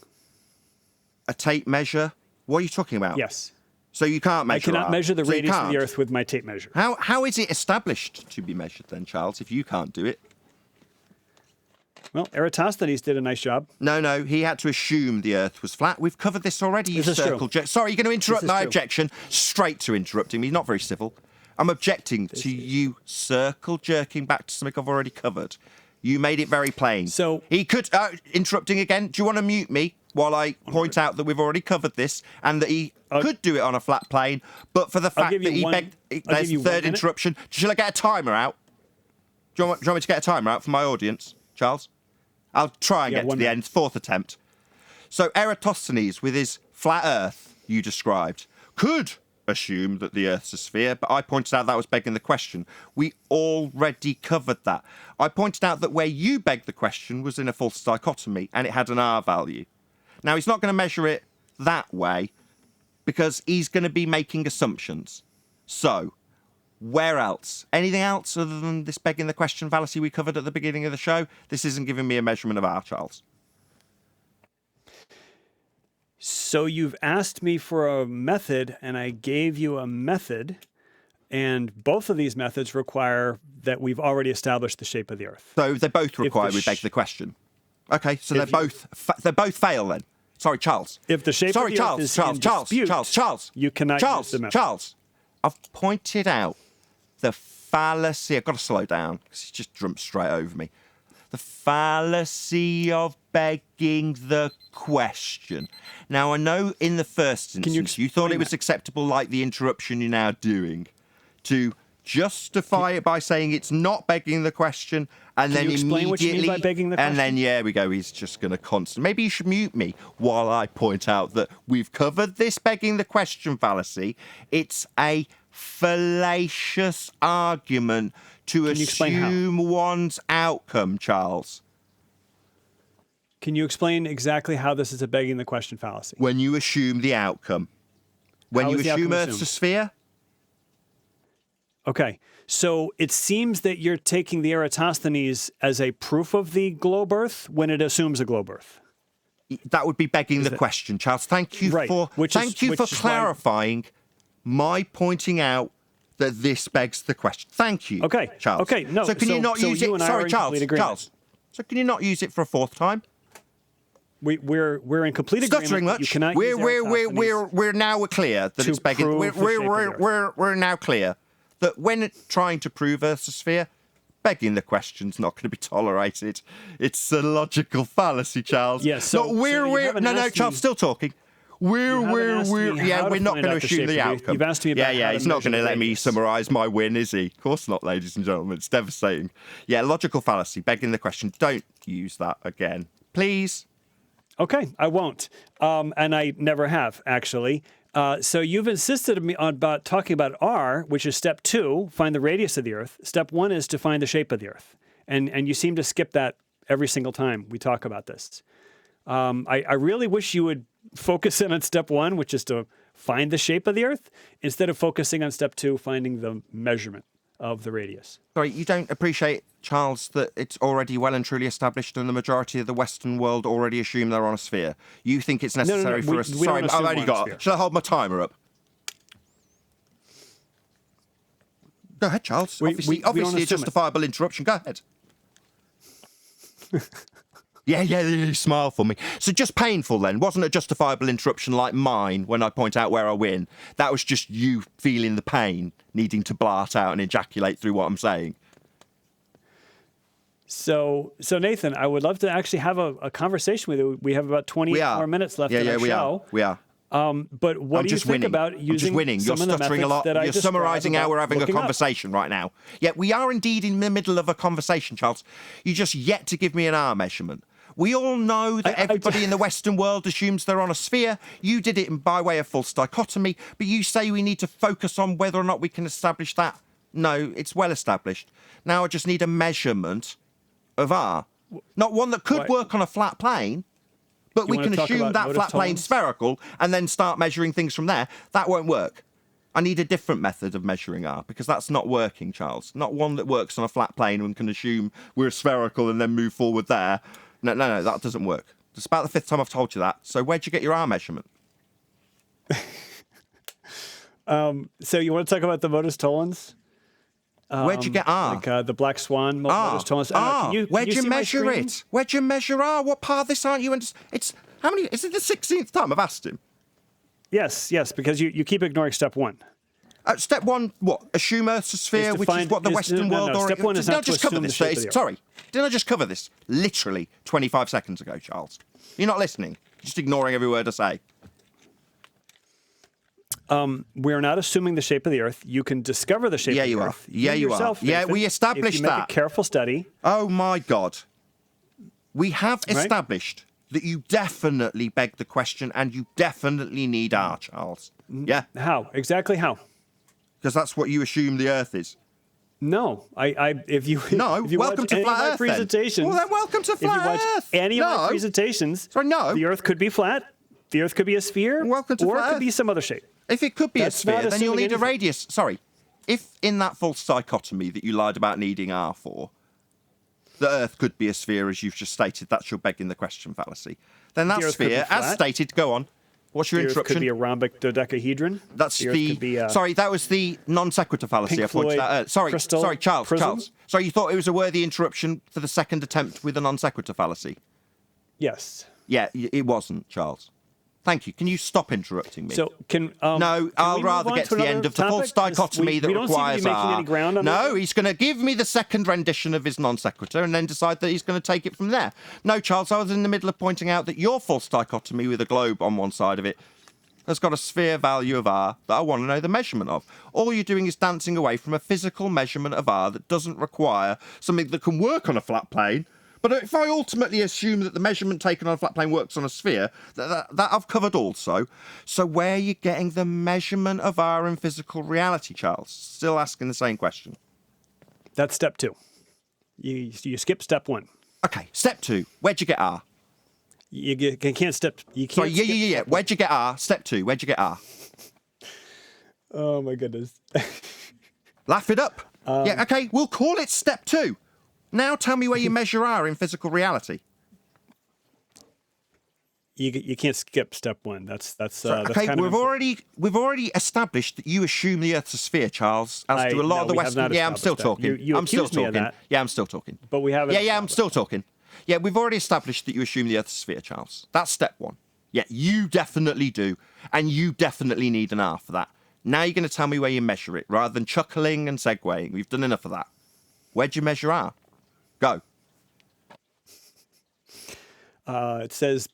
A tape measure? What are you talking about? Yes. So you can't measure I cannot measure the radius of the Earth with my tape measure. How is it established to be measured then, Charles, if you can't do it? Well, Eratosthenes did a nice job. No, he had to assume the Earth was flat. We've covered this already, you circle jerk. Sorry, you're going to interrupt my objection. Straight to interrupting me. Not very civil. I'm objecting to you circle jerking back to something I've already covered. You made it very plain. So he could interrupting again. Do you want to mute me while I point out that we've already covered this and that he could do it on a flat plane, but for the fact that he begged, there's the third interruption. Shall I get a timer out? Do you want me to get a timer out for my audience, Charles? I'll try and get to the end. Fourth attempt. So Eratosthenes, with his flat Earth you described, could assume that the Earth's a sphere, but I pointed out that was begging the question. We already covered that. I pointed out that where you begged the question was in a false dichotomy, and it had an R value. Now, he's not going to measure it that way, because he's going to be making assumptions. So, where else? Anything else other than this begging the question fallacy we covered at the beginning of the show? This isn't giving me a measurement of R, Charles. So you've asked me for a method, and I gave you a method, and both of these methods require that we've already established the shape of the Earth. So they both require we beg the question. Okay, so they both fail then. Sorry, Charles. If the shape of the Earth is in dispute, Charles, you cannot use the method. Charles, I've pointed out the fallacy... I've got to slow down because he just jumped straight over me. The fallacy of begging the question. Now, I know in the first instance you thought it was acceptable, like the interruption you're now doing, to justify it by saying it's not begging the question, and then explain what you mean by begging the question? And then, yeah, we go, he's just going to maybe you should mute me while I point out that we've covered this begging the question fallacy. It's a fallacious argument to assume one's outcome, Charles. Can you explain exactly how this is a begging the question fallacy? When you assume the outcome. When you assume Earth's a sphere. Okay, so it seems that you're taking the Eratosthenes as a proof of the globe Earth when it assumes a globe Earth. That would be begging the question, Charles. Thank you for clarifying my pointing out that this begs the question. Thank you. Okay, Charles. Okay, no. So can you not use it? Sorry, Charles. So can you not use it for a fourth time? We're in complete agreement. Stuttering much. You cannot we're now clear that it's begging. We're now clear that when trying to prove Earth's a sphere, begging the question's not going to be tolerated. It's a logical fallacy, Charles. Yes. So, no, Charles, still talking. We're not going to assume the outcome. You've asked me about he's not going to let me summarise my win, is he? Of course not, ladies and gentlemen. It's devastating. Yeah, logical fallacy, begging the question. Don't use that again, please. Okay, I won't, and I never have actually. So you've insisted on me about talking about R, which is step 2, find the radius of the Earth. Step 1 is to find the shape of the Earth, and you seem to skip that every single time we talk about this. I really wish you would focus in on step 1, which is to find the shape of the Earth, instead of focusing on step 2, finding the measurement of the radius. Sorry, you don't appreciate, Charles, that it's already well and truly established and the majority of the Western world already assume they're on a sphere. You think it's necessary for us... Sorry, I've only got... Shall I hold my timer up? Go ahead, Charles. Obviously a justifiable interruption. Go ahead. Yeah, you smile for me. So just painful then. Wasn't a justifiable interruption like mine when I point out where I win. That was just you feeling the pain, needing to blart out and ejaculate through what I'm saying. So Nathan, I would love to actually have a conversation with you. We have about 20 more minutes left in our show. We are. But what do you think about using I'm just winning. You're stuttering a lot. You're summarising how we're having a conversation right now. Yeah, we are indeed in the middle of a conversation, Charles. You just yet to give me an R measurement. We all know that everybody in the Western world assumes they're on a sphere. You did it by way of false dichotomy, but you say we need to focus on whether or not we can establish that. No, it's well established. Now I just need a measurement of R. Not one that could work on a flat plane, but we can assume that flat plane's spherical and then start measuring things from there. That won't work. I need a different method of measuring R, because that's not working, Charles. Not one that works on a flat plane and can assume we're spherical and then move forward there. No, that doesn't work. It's about the 5th time I've told you that. So where'd you get your R measurement? So you want to talk about the modus tollens? Where'd you get R? Like the black swan modus tollens. Where'd you measure it? Where'd you measure R? What part of this aren't you? It's how many? Is it the 16th time I've asked him? Yes, because you keep ignoring step 1. Step 1, what? Assume Earth's a sphere, which is what the Western world already... Step 1 is not to assume the shape of the Earth. Sorry, didn't I just cover this literally 25 seconds ago, Charles? You're not listening. You're just ignoring every word I say. We're not assuming the shape of the Earth. You can discover the shape of the Earth. Yeah, you are. Yeah, we established that. If you make a careful study. Oh, my God. We have established that you definitely beg the question and you definitely need R, Charles. Yeah? How? Exactly how? Because that's what you assume the Earth is. No, if you welcome to Flat Earth. Presentations, well, then welcome to Flat Earth. If you watch any of my presentations, the Earth could be flat, the Earth could be a sphere, or it could be some other shape. If it could be a sphere, then you'll need a radius. Sorry, if in that false dichotomy that you lied about needing R for, the Earth could be a sphere, as you've just stated, that's your begging the question fallacy. Then that sphere, as stated, go on. What's your interruption? Could be a rhombic dodecahedron. That's sorry, that was the non sequitur fallacy I pointed out. Sorry, Charles. Sorry, you thought it was a worthy interruption for the second attempt with a non sequitur fallacy? Yes. Yeah, it wasn't, Charles. Thank you. Can you stop interrupting me? So can no, I'll rather get to the end of the false dichotomy that requires any ground on No, he's going to give me the second rendition of his non sequitur and then decide that he's going to take it from there. No, Charles, I was in the middle of pointing out that your false dichotomy with a globe on one side of it has got a sphere value of r that I want to know the measurement of. All you're doing is dancing away from a physical measurement of r that doesn't require something that can work on a flat plane. But if I ultimately assume that the measurement taken on a flat plane works on a sphere, that I've covered also. So where are you getting the measurement of r in physical reality, Charles? Still asking the same question. That's step 2. You skip step 1. Okay, step 2. Where'd you get r? You can't step. You can't. Sorry, yeah. Where'd you get r? Step 2. Where'd you get r? Oh my goodness. Laugh it up. Yeah, okay, we'll call it step 2. Now tell me where you measure r in physical reality. You can't skip step 1. That's okay. Kind we've already established that you assume the Earth's a sphere, Charles. As to a lot of the Western. Yeah, I'm still talking. I'm still talking. Yeah, I'm still talking. But we haven't. Yeah, I'm still talking. Yeah, we've already established that you assume the Earth's a sphere, Charles. That's step 1. Yeah, you definitely do, and you definitely need an r for that. Now you're going to tell me where you measure it, rather than chuckling and segueing. We've done enough of that. Where'd you measure r? Go. It says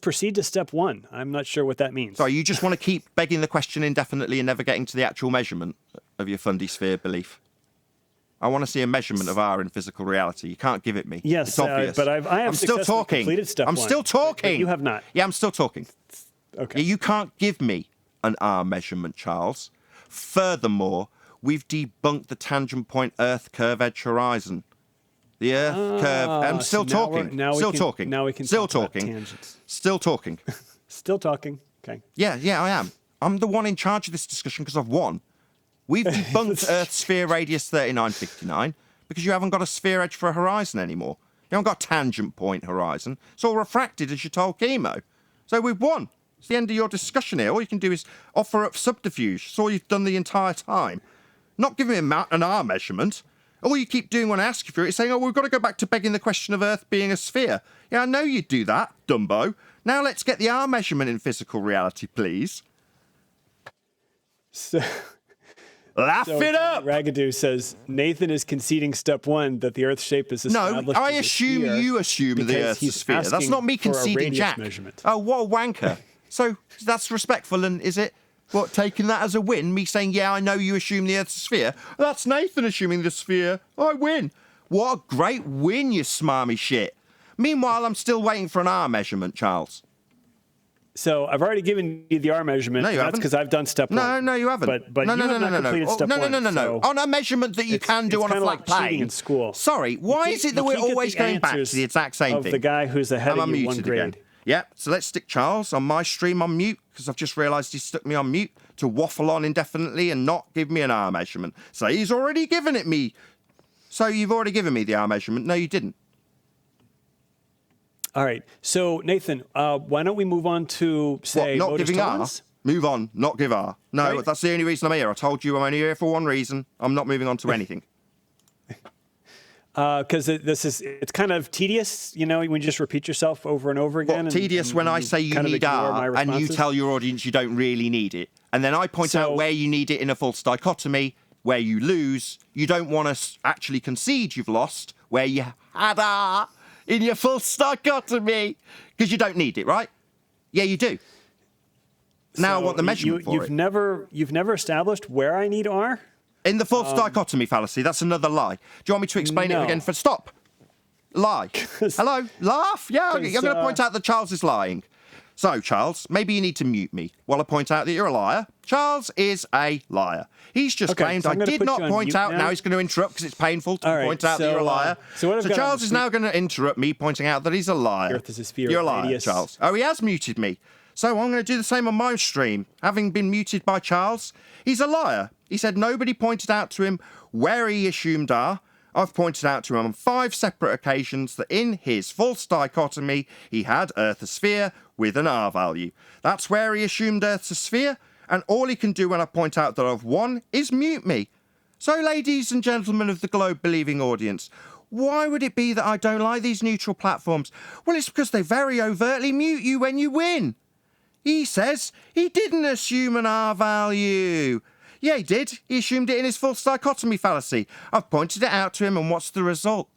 proceed to step 1. I'm not sure what that means. Sorry, you just want to keep begging the question indefinitely and never getting to the actual measurement of your fundy sphere belief. I want to see a measurement of r in physical reality. You can't give it me. Yes, it's obvious. But I have still talking. Completed step 1. I'm still talking. But you have not. Yeah, I'm still talking. Okay. Yeah, you can't give me an r measurement, Charles. Furthermore, we've debunked the tangent point Earth curve edge horizon. The Earth curve. I'm still talking. Still talking. Now we can still talk talking. about tangents. Still talking. Still talking. Okay. Yeah, I am. I'm the one in charge of this discussion because I've won. We've debunked Earth's sphere radius 3959 because you haven't got a sphere edge for a horizon anymore. You haven't got a tangent point horizon. It's all refracted as you told Chemo. So we've won. It's the end of your discussion here. All you can do is offer up subterfuge. It's all you've done the entire time. Not giving me an r measurement. All you keep doing when I ask you for it is saying, we've got to go back to begging the question of Earth being a sphere. Yeah, I know you'd do that, Dumbo. Now let's get the r measurement in physical reality, please. Laugh it up! Ragadoo says, Nathan is conceding step 1 that the Earth's shape is established. No, I assume you assume the Earth's a sphere. That's not me conceding Jack. Measurement. Oh, what a wanker. So that's respectful, and is it? What, taking that as a win? Me saying, yeah, I know you assume the Earth's a sphere? That's Nathan assuming the sphere. I win. What a great win, you smarmy shit. Meanwhile, I'm still waiting for an r measurement, Charles. So I've already given you the r measurement. No, you haven't. That's because I've done step 1. No, you haven't. But no, you have not completed step 1. No. On a measurement that you can do on a flat plane. In school. Sorry, why is it that we're always going back to the exact same thing? Of the guy who's ahead of you one grade. Again. Yeah, so let's stick Charles on my stream on mute, because I've just realised he stuck me on mute to waffle on indefinitely and not give me an r measurement. So he's already given it me. So you've already given me the r measurement. No, you didn't. All right. So, Nathan, why don't we move on to, say, not giving r? Move on, not give r. No, right. That's the only reason I'm here. I told you I'm only here for one reason. I'm not moving on to anything. Because it's kind of tedious, when you just repeat yourself over and over again. Tedious when I say you need r and you tell your audience you don't really need it. And then I point out where you need it in a false dichotomy, where you lose. You don't want to actually concede you've lost, where you had r in your false dichotomy, because you don't need it, right? Yeah, you do. Now I want the measurement for it. You've never established where I need r? In the false dichotomy fallacy, that's another lie. Do you want me to explain it again? Stop. Lie. Hello? Laugh? Yeah, I'm going to point out that Charles is lying. So, Charles, maybe you need to mute me while I point out that you're a liar. Charles is a liar. He's just claimed I did not point out. Now he's going to interrupt because it's painful to point out that you're a liar. So Charles is now going to interrupt me, pointing out that he's a liar. Earth is a sphere. You're a liar, Charles. Oh, he has muted me. So I'm going to do the same on my stream. Having been muted by Charles, he's a liar. He said nobody pointed out to him where he assumed r. I've pointed out to him on 5 separate occasions that in his false dichotomy, he had Earth a sphere with an r value. That's where he assumed Earth's a sphere, and all he can do when I point out that I've won is mute me. So, ladies and gentlemen of the globe-believing audience, why would it be that I don't like these neutral platforms? Well, it's because they very overtly mute you when you win. He says he didn't assume an R value. Yeah, he did. He assumed it in his false dichotomy fallacy. I've pointed it out to him, and what's the result?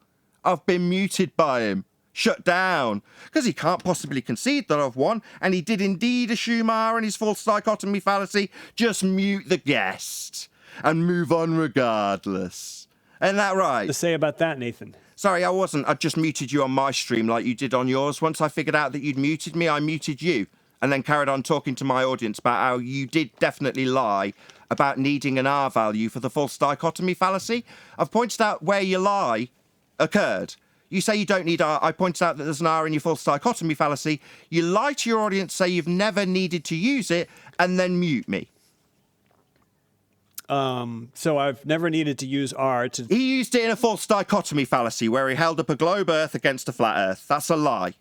I've been muted by him. Shut down. Because he can't possibly concede that I've won, and he did indeed assume R in his false dichotomy fallacy. Just mute the guest and move on regardless. Isn't that right? To say about that, Nathan? Sorry, I wasn't. I just muted you on my stream like you did on yours. Once I figured out that you'd muted me, I muted you. And then carried on talking to my audience about how you did definitely lie about needing an R value for the false dichotomy fallacy. I've pointed out where your lie occurred. You say you don't need R. I pointed out that there's an R in your false dichotomy fallacy. You lie to your audience, say you've never needed to use it, and then mute me. So I've never needed to use R to... He used it in a false dichotomy fallacy where he held up a globe Earth against a flat Earth. That's a lie.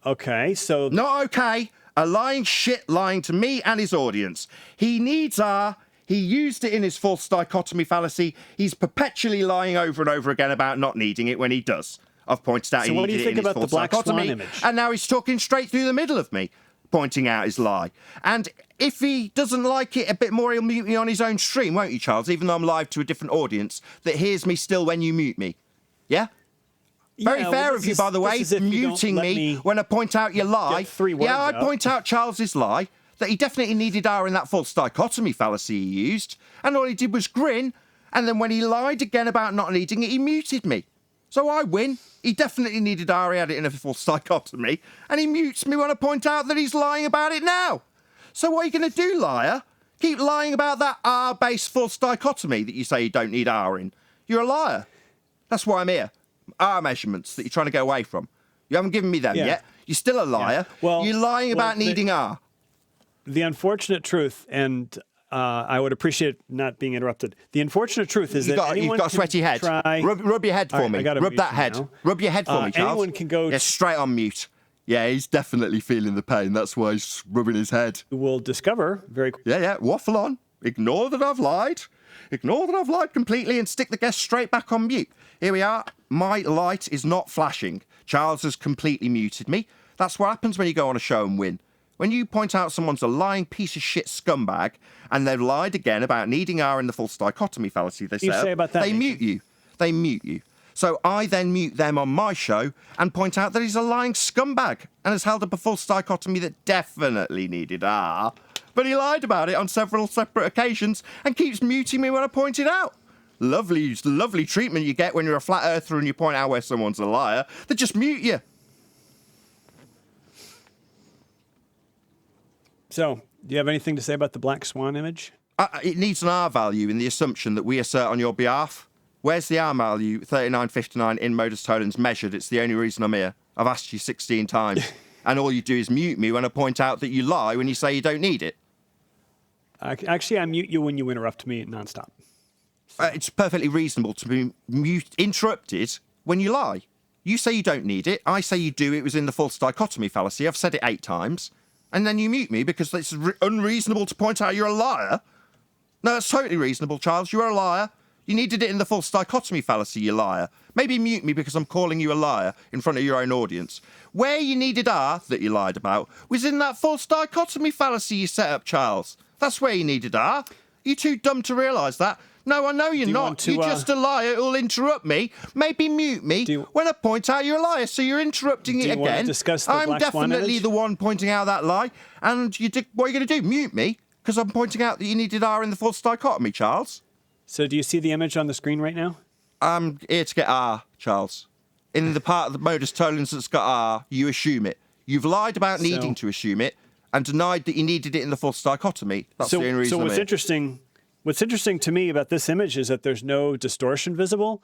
Okay, so... Not okay. A lying shit lying to me and his audience. He needs R. He used it in his false dichotomy fallacy. He's perpetually lying over and over again about not needing it when he does. I've pointed out so he what do you needed think it in his about the false black swan dichotomy. image? And now he's talking straight through the middle of me, pointing out his lie. And if he doesn't like it a bit more, he'll mute me on his own stream, won't you, Charles? Even though I'm live to a different audience that hears me still when you mute me. Yeah? Very fair of you, by the way, muting me when I point out your lie. Yeah, I point out Charles's lie, that he definitely needed R in that false dichotomy fallacy he used, and all he did was grin, and then when he lied again about not needing it, he muted me. So I win. He definitely needed R, he had it in a false dichotomy, and he mutes me when I point out that he's lying about it now. So what are you going to do, liar? Keep lying about that R-based false dichotomy that you say you don't need R in. You're a liar. That's why I'm here. R measurements that you're trying to get away from. You haven't given me them yet. You're still a liar. Well, you're lying about needing R. The unfortunate truth, and I would appreciate not being interrupted. The unfortunate truth is that you've got a sweaty head. Rub your head for me. Rub that head. Now. Rub your head for me, Charles. Anyone can go... Yeah, straight on mute. Yeah, he's definitely feeling the pain. That's why he's rubbing his head. We'll discover very quickly. Yeah, waffle on. Ignore that I've lied. Ignore that I've lied completely and stick the guest straight back on mute. Here we are. My light is not flashing. Charles has completely muted me. That's what happens when you go on a show and win. When you point out someone's a lying piece of shit scumbag and they've lied again about needing R in the false dichotomy fallacy they say about that, they mute you. They mute you. So I then mute them on my show and point out that he's a lying scumbag and has held up a false dichotomy that definitely needed R. But he lied about it on several separate occasions and keeps muting me when I point it out. Lovely treatment you get when you're a flat earther and you point out where someone's a liar. They just mute you. So, do you have anything to say about the black swan image? It needs an R value in the assumption that we assert on your behalf. Where's the R value? 39.59 in modus tollens measured. It's the only reason I'm here. I've asked you 16 times. And all you do is mute me when I point out that you lie when you say you don't need it. Actually, I mute you when you interrupt me nonstop. It's perfectly reasonable to be interrupted when you lie. You say you don't need it. I say you do. It was in the false dichotomy fallacy. I've said it 8 times. And then you mute me because it's unreasonable to point out you're a liar. No, it's totally reasonable, Charles. You're a liar. You needed it in the false dichotomy fallacy, you liar. Maybe mute me because I'm calling you a liar in front of your own audience. Where you needed R, that you lied about, was in that false dichotomy fallacy you set up, Charles. That's where you needed R. You're too dumb to realise that. No, I know you're not. You're just a liar who'll interrupt me. Maybe mute me when I point out you're a liar. So you're interrupting it again. Want to discuss the I'm black swan definitely image? the one pointing out that lie. And what are you going to do? Mute me? Because I'm pointing out that you needed R in the false dichotomy, Charles. So do you see the image on the screen right now? I'm here to get R, Charles. In the part of the modus tollens that's got R, you assume it. You've lied about needing to assume it and denied that you needed it in the false dichotomy. That's the only reason. So what's interesting to me about this image is that there's no distortion visible.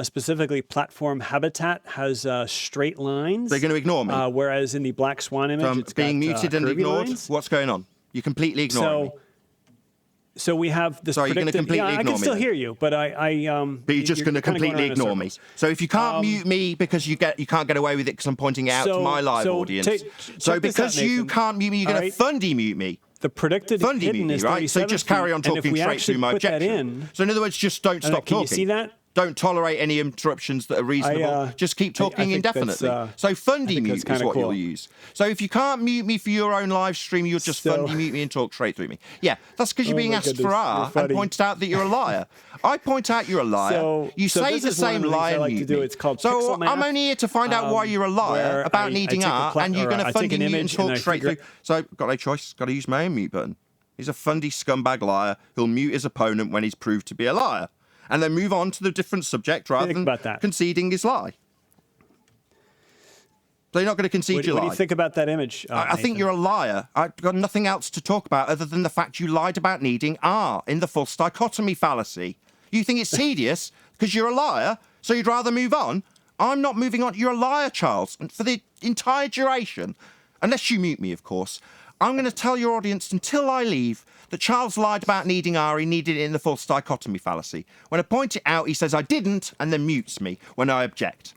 Specifically, platform habitat has straight lines. They're going to ignore me. Whereas in the black swan image, it's being muted and ignored. Lines. What's going on? You're completely ignoring me. So we have this. Sorry, you're going to completely ignore me. I can still hear you, but But you're just going to completely ignore me. So if you can't mute me because you can't get away with it because I'm pointing it out to my live audience. So because you can't mute me, you're going to fundy mute me. The predicted fundy mute me, right? So just carry on talking straight through my objection. So in other words, just don't stop talking. Can you see that? don't tolerate any interruptions that are reasonable. Just keep talking indefinitely. So fundy mute is what you'll use. So if you can't mute me for your own live stream, you'll just fundy mute me and talk straight through me. Yeah, that's because you're being asked for R and pointed out that you're a liar. I point out you're a liar. You say the same lie and mute me. It's called so I'm only here to find out why you're a liar about needing R, and you're going to fundy mute and talk straight through. So got no choice. Got to use my own mute button. He's a fundy scumbag liar who'll mute his opponent when he's proved to be a liar, and then move on to the different subject rather than conceding his lie. So you're not going to concede your lie. What do you think about that image? I think you're a liar. I've got nothing else to talk about other than the fact you lied about needing R in the false dichotomy fallacy. You think it's tedious because you're a liar, so you'd rather move on? I'm not moving on. You're a liar, Charles. And for the entire duration, unless you mute me, of course, I'm going to tell your audience until I leave that Charles lied about needing R. He needed it in the false dichotomy fallacy. When I point it out, he says I didn't and then mutes me when I object.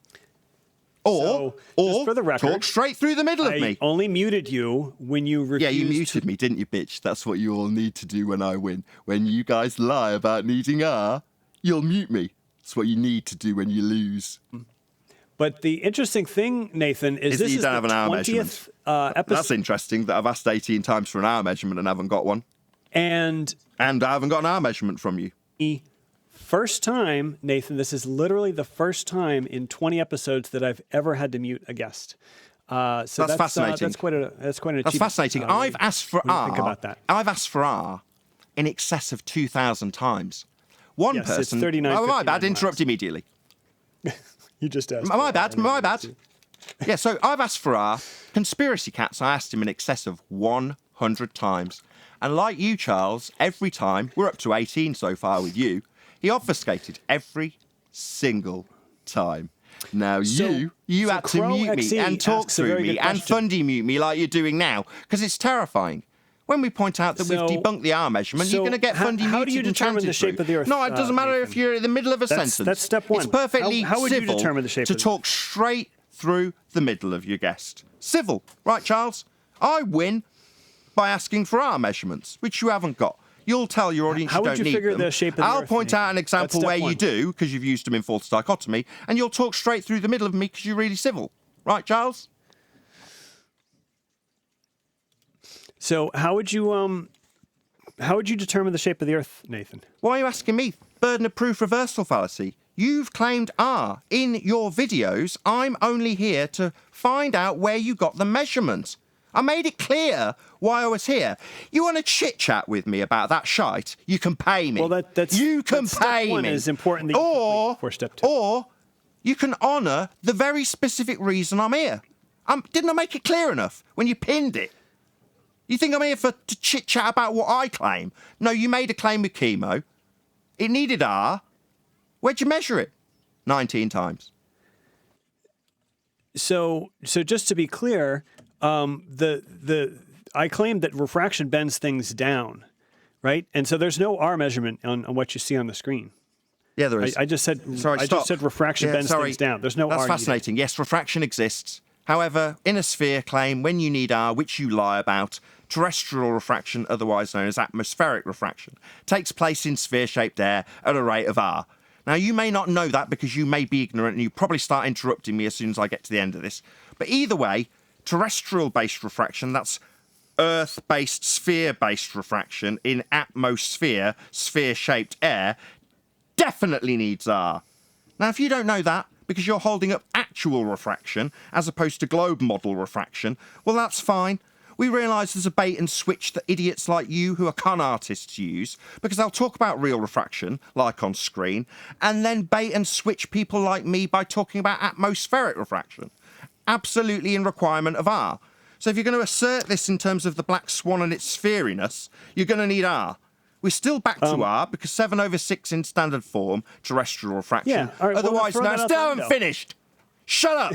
Or for the record, talk straight through the middle of me. I only muted you when you refused. Yeah, you muted me, didn't you, bitch? That's what you all need to do when I win. When you guys lie about needing R, you'll mute me. That's what you need to do when you lose. But the interesting thing, Nathan, is this is the 20th episode. That's interesting that I've asked 18 times for an hour measurement and haven't got one. And I haven't got an hour measurement from you. First time, Nathan, this is literally the first time in 20 episodes that I've ever had to mute a guest. So that's fascinating. That's quite an achievement. That's fascinating. I've asked for R. Think about that. I've asked for R in excess of 2,000 times. One person. It's 39. Oh, my bad. Interrupt immediately. You just asked. My bad. Yeah, so I've asked for R. Conspiracy Cats, I asked him in excess of 100 times. And like you, Charles, every time, we're up to 18 so far with you, he obfuscated every single time. Now, you had to mute me and talk through me and fundy mute me like you're doing now, because it's terrifying. When we point out that we've debunked the R measurement, you're going to get fundy muted. How do you determine the shape of the Earth? No, it doesn't matter if you're in the middle of a sentence. That's step one. It's perfectly how would you civil determine the shape to talk straight through the middle of your guest. Civil, right, Charles? I win by asking for R measurements, which you haven't got. You'll tell your audience you don't need them. How would you figure the shape of the Earth? I'll point out an example where you do, because you've used them in false dichotomy, and you'll talk straight through the middle of me because you're really civil. Right, Charles? So how would you determine the shape of the Earth, Nathan? Why are you asking me? Burden of proof reversal fallacy. You've claimed R in your videos. I'm only here to find out where you got the measurement. I made it clear why I was here. You want to chit-chat with me about that shite? You can pay me. Well, you can pay step one me. Is important that you complete for step two. Or you can honour the very specific reason I'm here. Didn't I make it clear enough when you pinned it? You think I'm here to chit-chat about what I claim? No, you made a claim with chemo. It needed R. Where'd you measure it? 19 times. So just to be clear, I claimed that refraction bends things down, right? And so there's no R measurement on what you see on the screen. Yeah, there is. I just said refraction bends things down. There's no R. That's fascinating. Yes, refraction exists. However, in a sphere claim, when you need R, which you lie about, terrestrial refraction, otherwise known as atmospheric refraction, takes place in sphere-shaped air at a rate of R. Now, you may not know that because you may be ignorant and you probably start interrupting me as soon as I get to the end of this. But either way, terrestrial-based refraction, that's Earth-based, sphere-based refraction in atmosphere, sphere-shaped air, definitely needs R. Now, if you don't know that, because you're holding up actual refraction as opposed to globe model refraction, well, that's fine. We realise there's a bait and switch that idiots like you who are con artists use, because they'll talk about real refraction, like on screen, and then bait and switch people like me by talking about atmospheric refraction. Absolutely in requirement of R. So if you're going to assert this in terms of the black swan and its spheriness, you're going to need R. We're still back to R, because 7/6 in standard form, terrestrial refraction. Yeah, all right, otherwise, no, still haven't finished. Shut up.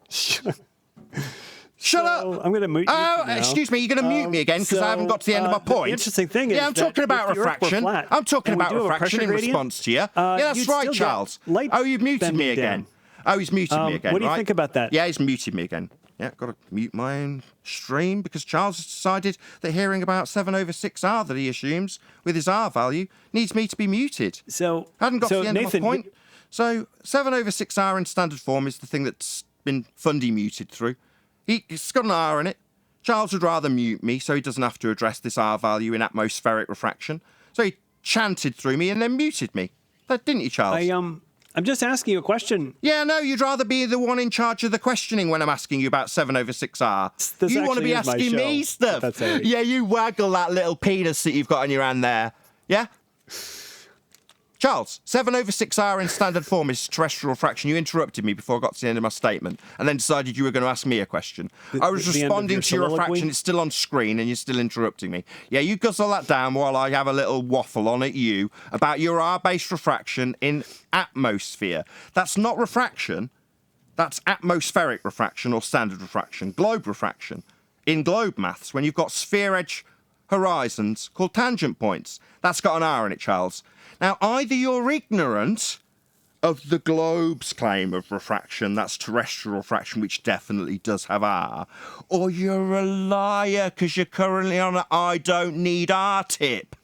Shut up! I'm going to mute you. Oh, excuse me, you're going to mute me again because I haven't got to the end of my point. The interesting thing is, I'm talking about refraction. I'm talking about refraction in response to you. Yeah, that's right, Charles. Oh, you've muted me again. Oh, he's muted me again, What do you right? think about that? Yeah, he's muted me again. Yeah, got to mute my own stream because Charles has decided that hearing about 7/6R that he assumes with his R value needs me to be muted. So, I hadn't got to the end Nathan, of my point. So 7/6R in standard form is the thing that's been Fundy muted through. It's got an R in it. Charles would rather mute me so he doesn't have to address this R value in atmospheric refraction. So he chanted through me and then muted me. Didn't you, Charles? I'm just asking you a question. Yeah, no, you'd rather be the one in charge of the questioning when I'm asking you about 7/6R. This You want to be actually is asking my me show, stuff. but that's all right. Yeah, you waggle that little penis that you've got in your hand there. Yeah? Charles, 7/6R in standard form is terrestrial refraction. You interrupted me before I got to the end of my statement and then decided you were going to ask me a question. I was responding to your refraction. It's still on screen and you're still interrupting me. Yeah, you guzzle that down while I have a little waffle on at you about your R-based refraction in atmosphere. That's not refraction. That's atmospheric refraction or standard refraction, globe refraction. In globe maths, when you've got sphere edge horizons called tangent points, that's got an R in it, Charles. Now, either you're ignorant of the globe's claim of refraction, that's terrestrial refraction, which definitely does have R, or you're a liar because you're currently on an I don't need R tip.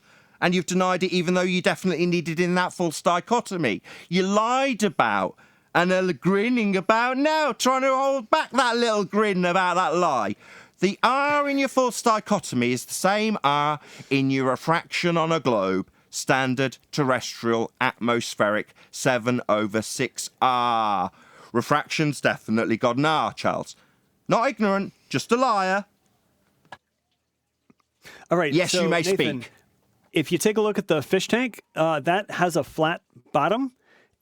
And you've denied it even though you definitely need it in that false dichotomy. You lied about and are grinning about now, trying to hold back that little grin about that lie. The R in your false dichotomy is the same R in your refraction on a globe. Standard terrestrial atmospheric 7/6R. Refraction's definitely got an R, Charles. Not ignorant, just a liar. All right. Yes, so, you may Nathan, speak. If you take a look at the fish tank, that has a flat bottom.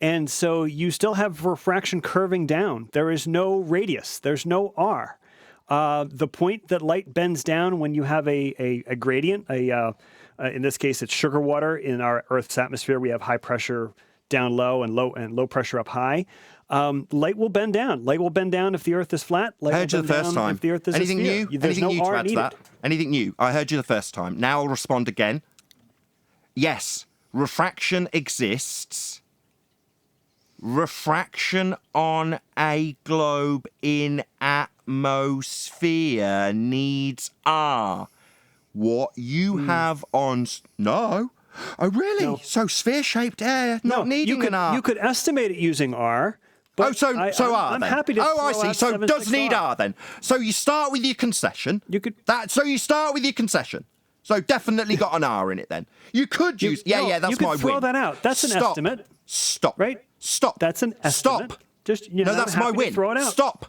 And so you still have refraction curving down. There is no radius. There's no R. The point that light bends down when you have a gradient, in this case, it's sugar water. In our Earth's atmosphere, we have high pressure down low and low pressure up high. Light will bend down. Light will bend down if the Earth is flat. Light I heard you the first time. If the Earth is Anything a sphere. new? There's Anything no new to R add to needed. that? Anything new? I heard you the first time. Now I'll respond again. Yes, refraction exists. Refraction on a globe in atmosphere needs R. What you have on... No. Oh, really? No. So sphere-shaped air not needing an R. You could estimate it using R. But R I'm then. happy to I throw see. out So it does 7/6R. need R then. So you start with your concession. So you start with your concession. So definitely got an R in it then. You could use... that's you my could throw win. that out. That's an estimate. Stop. Right? Stop. That's an estimate. Stop. Just, No, I'm that's my happy to win. throw it out. Stop.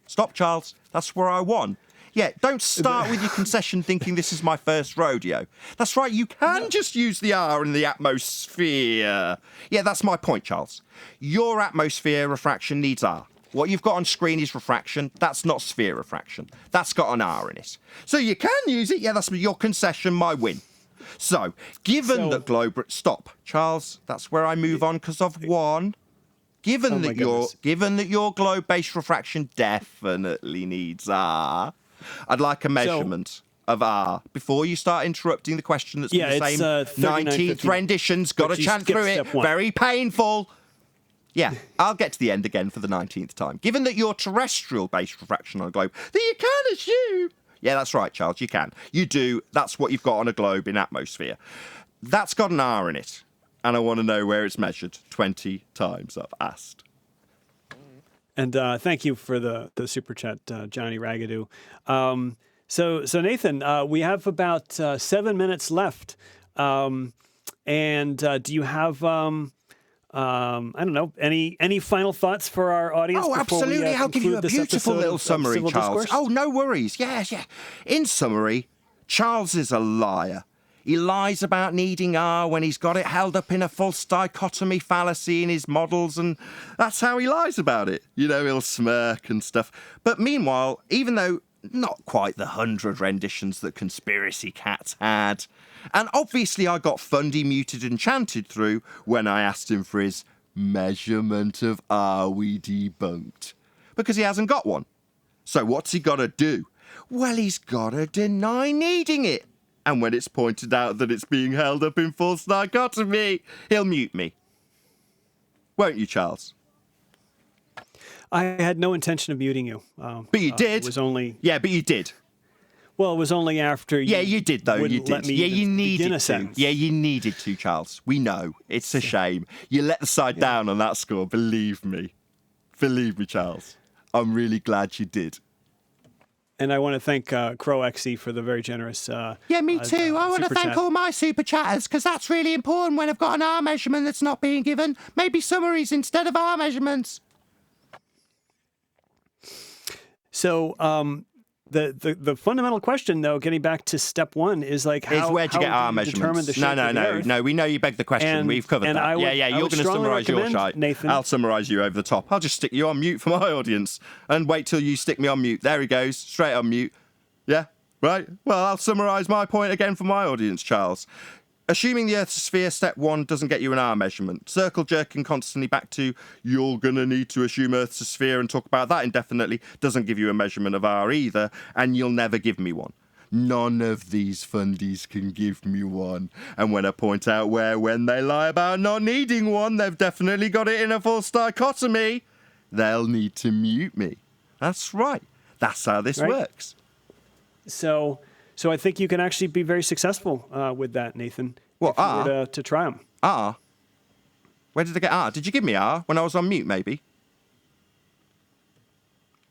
Stop, Charles. That's where I won. Yeah, don't start with your concession thinking this is my first rodeo. That's right, you can just use the R in the atmosphere. Yeah, that's my point, Charles. Your atmosphere refraction needs R. What you've got on screen is refraction. That's not sphere refraction. That's got an R in it. So you can use it. Yeah, that's your concession, my win. So, given that globe... Stop, Charles. That's where I move on because I've won. Given that your globe-based refraction definitely needs R, I'd like a measurement of R before you start interrupting the question that's been the same 19th rendition's got to chant through it. Very painful. Yeah, I'll get to the end again for the 19th time. Given that your terrestrial-based refraction on a globe, that you can assume... Yeah, that's right, Charles, you can. You do. That's what you've got on a globe in atmosphere. That's got an R in it. And I want to know where it's measured. 20 times I've asked. And thank you for the super chat, Johnny Ragadoo. So Nathan, we have about 7 minutes left. And do you have, I don't know, any final thoughts for our audience? Oh, absolutely. I'll give you a beautiful little summary, Charles. Discourse? Oh, no worries. Yeah. In summary, Charles is a liar. He lies about needing R when he's got it held up in a false dichotomy fallacy in his models, and that's how he lies about it. You know, he'll smirk and stuff. But meanwhile, even though not quite the 100 renditions that Conspiracy Cats had, and obviously I got Fundy muted and chanted through when I asked him for his measurement of R we debunked, because he hasn't got one. So what's he got to do? Well, he's got to deny needing it. And when it's pointed out that it's being held up in false dichotomy, he'll mute me. Won't you, Charles? I had no intention of muting you. But you did. It was only... Yeah, but you did. Well, it was only after you... Yeah, you did, though. You let did. me Yeah, you begin needed a to. sentence. Yeah, you needed to, Charles. We know. It's a shame. You let the side down on that score, believe me. Believe me, Charles. I'm really glad you did. And I want to thank Crow XE for the very generous... Yeah, me too. I want to thank all my super chatters, because that's really important when I've got an R measurement that's not being given. Maybe summaries instead of R measurements. So, the fundamental question, though, getting back to step one, is like how where'd you get how R do you determine measurements? the shape of the Earth? No. We know you begged the question. And- We've covered and that. I would- You're I going would to strongly summarise your recommend, shite. Nathan. I'll summarise you over the top. I'll just stick you on mute for my audience and wait till you stick me on mute. There he goes, straight on mute. Yeah, right. Well, I'll summarise my point again for my audience, Charles. Assuming the Earth's a sphere, step one doesn't get you an R measurement. Circle jerking constantly back to you're going to need to assume Earth's a sphere and talk about that indefinitely doesn't give you a measurement of R either, and you'll never give me one. None of these fundies can give me one. And when I point out when they lie about not needing one, they've definitely got it in a false dichotomy, they'll need to mute me. That's right. That's how this works. So I think you can actually be very successful with that, Nathan. What, if you R? were to try them. R? Where did I get R? Did you give me R when I was on mute, maybe?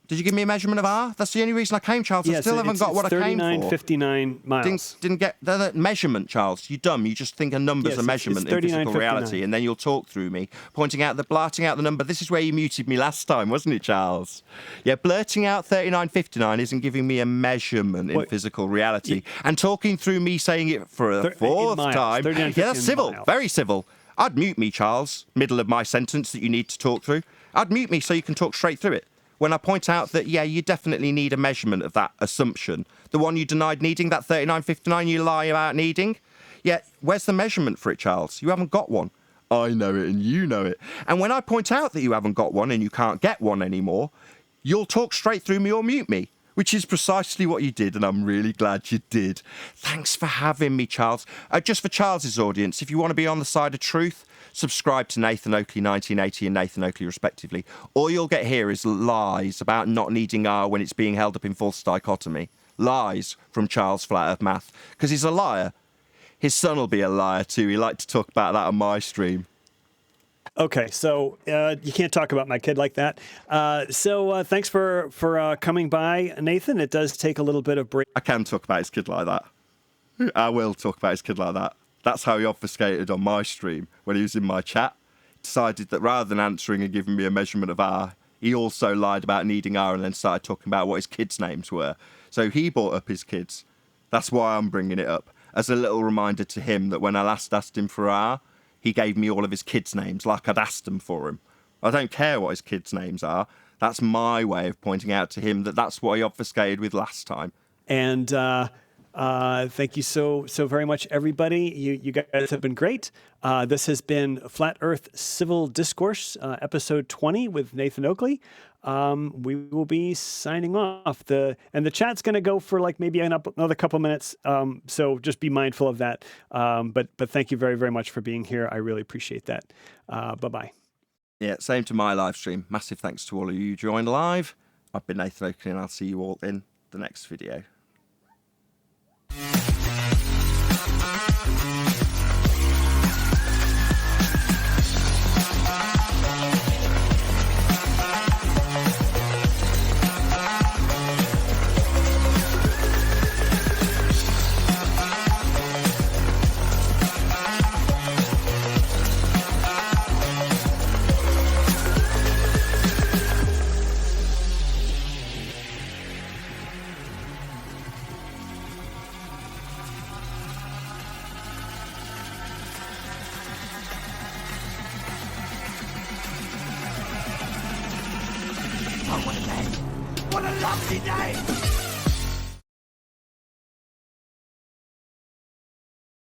Did you give me a measurement of R? That's the only reason I came, Charles. I still haven't got what I came for. 39.59 miles. Didn't get the measurement, Charles. You dumb. You just think a number's a measurement in physical 39.59. reality, and then you'll talk through me, blurting out the number. This is where you muted me last time, wasn't it, Charles? Yeah, blurting out 39.59 isn't giving me a measurement in physical reality, and talking through me saying it for a fourth time. Yeah, that's civil. miles. Very civil. I'd mute me, Charles. Middle of my sentence that you need to talk through. I'd mute me so you can talk straight through it. When I point out that, yeah, you definitely need a measurement of that assumption. The one you denied needing, that 39.59 you lie about needing. Yeah, where's the measurement for it, Charles? You haven't got one. I know it and you know it. And when I point out that you haven't got one and you can't get one anymore, you'll talk straight through me or mute me, which is precisely what you did, and I'm really glad you did. Thanks for having me, Charles. Just for Charles's audience, if you want to be on the side of truth, subscribe to Nathan Oakley 1980 and Nathan Oakley respectively. All you'll get here is lies about not needing R when it's being held up in false dichotomy. Lies from Charles Flat Earth Math, because he's a liar. His son will be a liar too. He liked to talk about that on my stream. Okay, so you can't talk about my kid like that. So thanks for coming by, Nathan. It does take a little bit of break. I can talk about his kid like that. I will talk about his kid like that. That's how he obfuscated on my stream when he was in my chat. Decided that rather than answering and giving me a measurement of R, he also lied about needing R and then started talking about what his kids' names were. So he brought up his kids. That's why I'm bringing it up, as a little reminder to him that when I last asked him for R, he gave me all of his kids' names like I'd asked them for him. I don't care what his kids' names are. That's my way of pointing out to him that that's what he obfuscated with last time. And thank you so very much, everybody. You guys have been great. This has been Flat Earth Civil Discourse, episode 20 with Nathan Oakley. We will be signing off. The chat's going to go for like maybe another couple minutes. So just be mindful of that. But thank you very, very much for being here. I really appreciate that. Bye-bye. Yeah, same to my live stream. Massive thanks to all of you who joined live. I've been Nathan Oakley and I'll see you all in the next video. What a lovely day!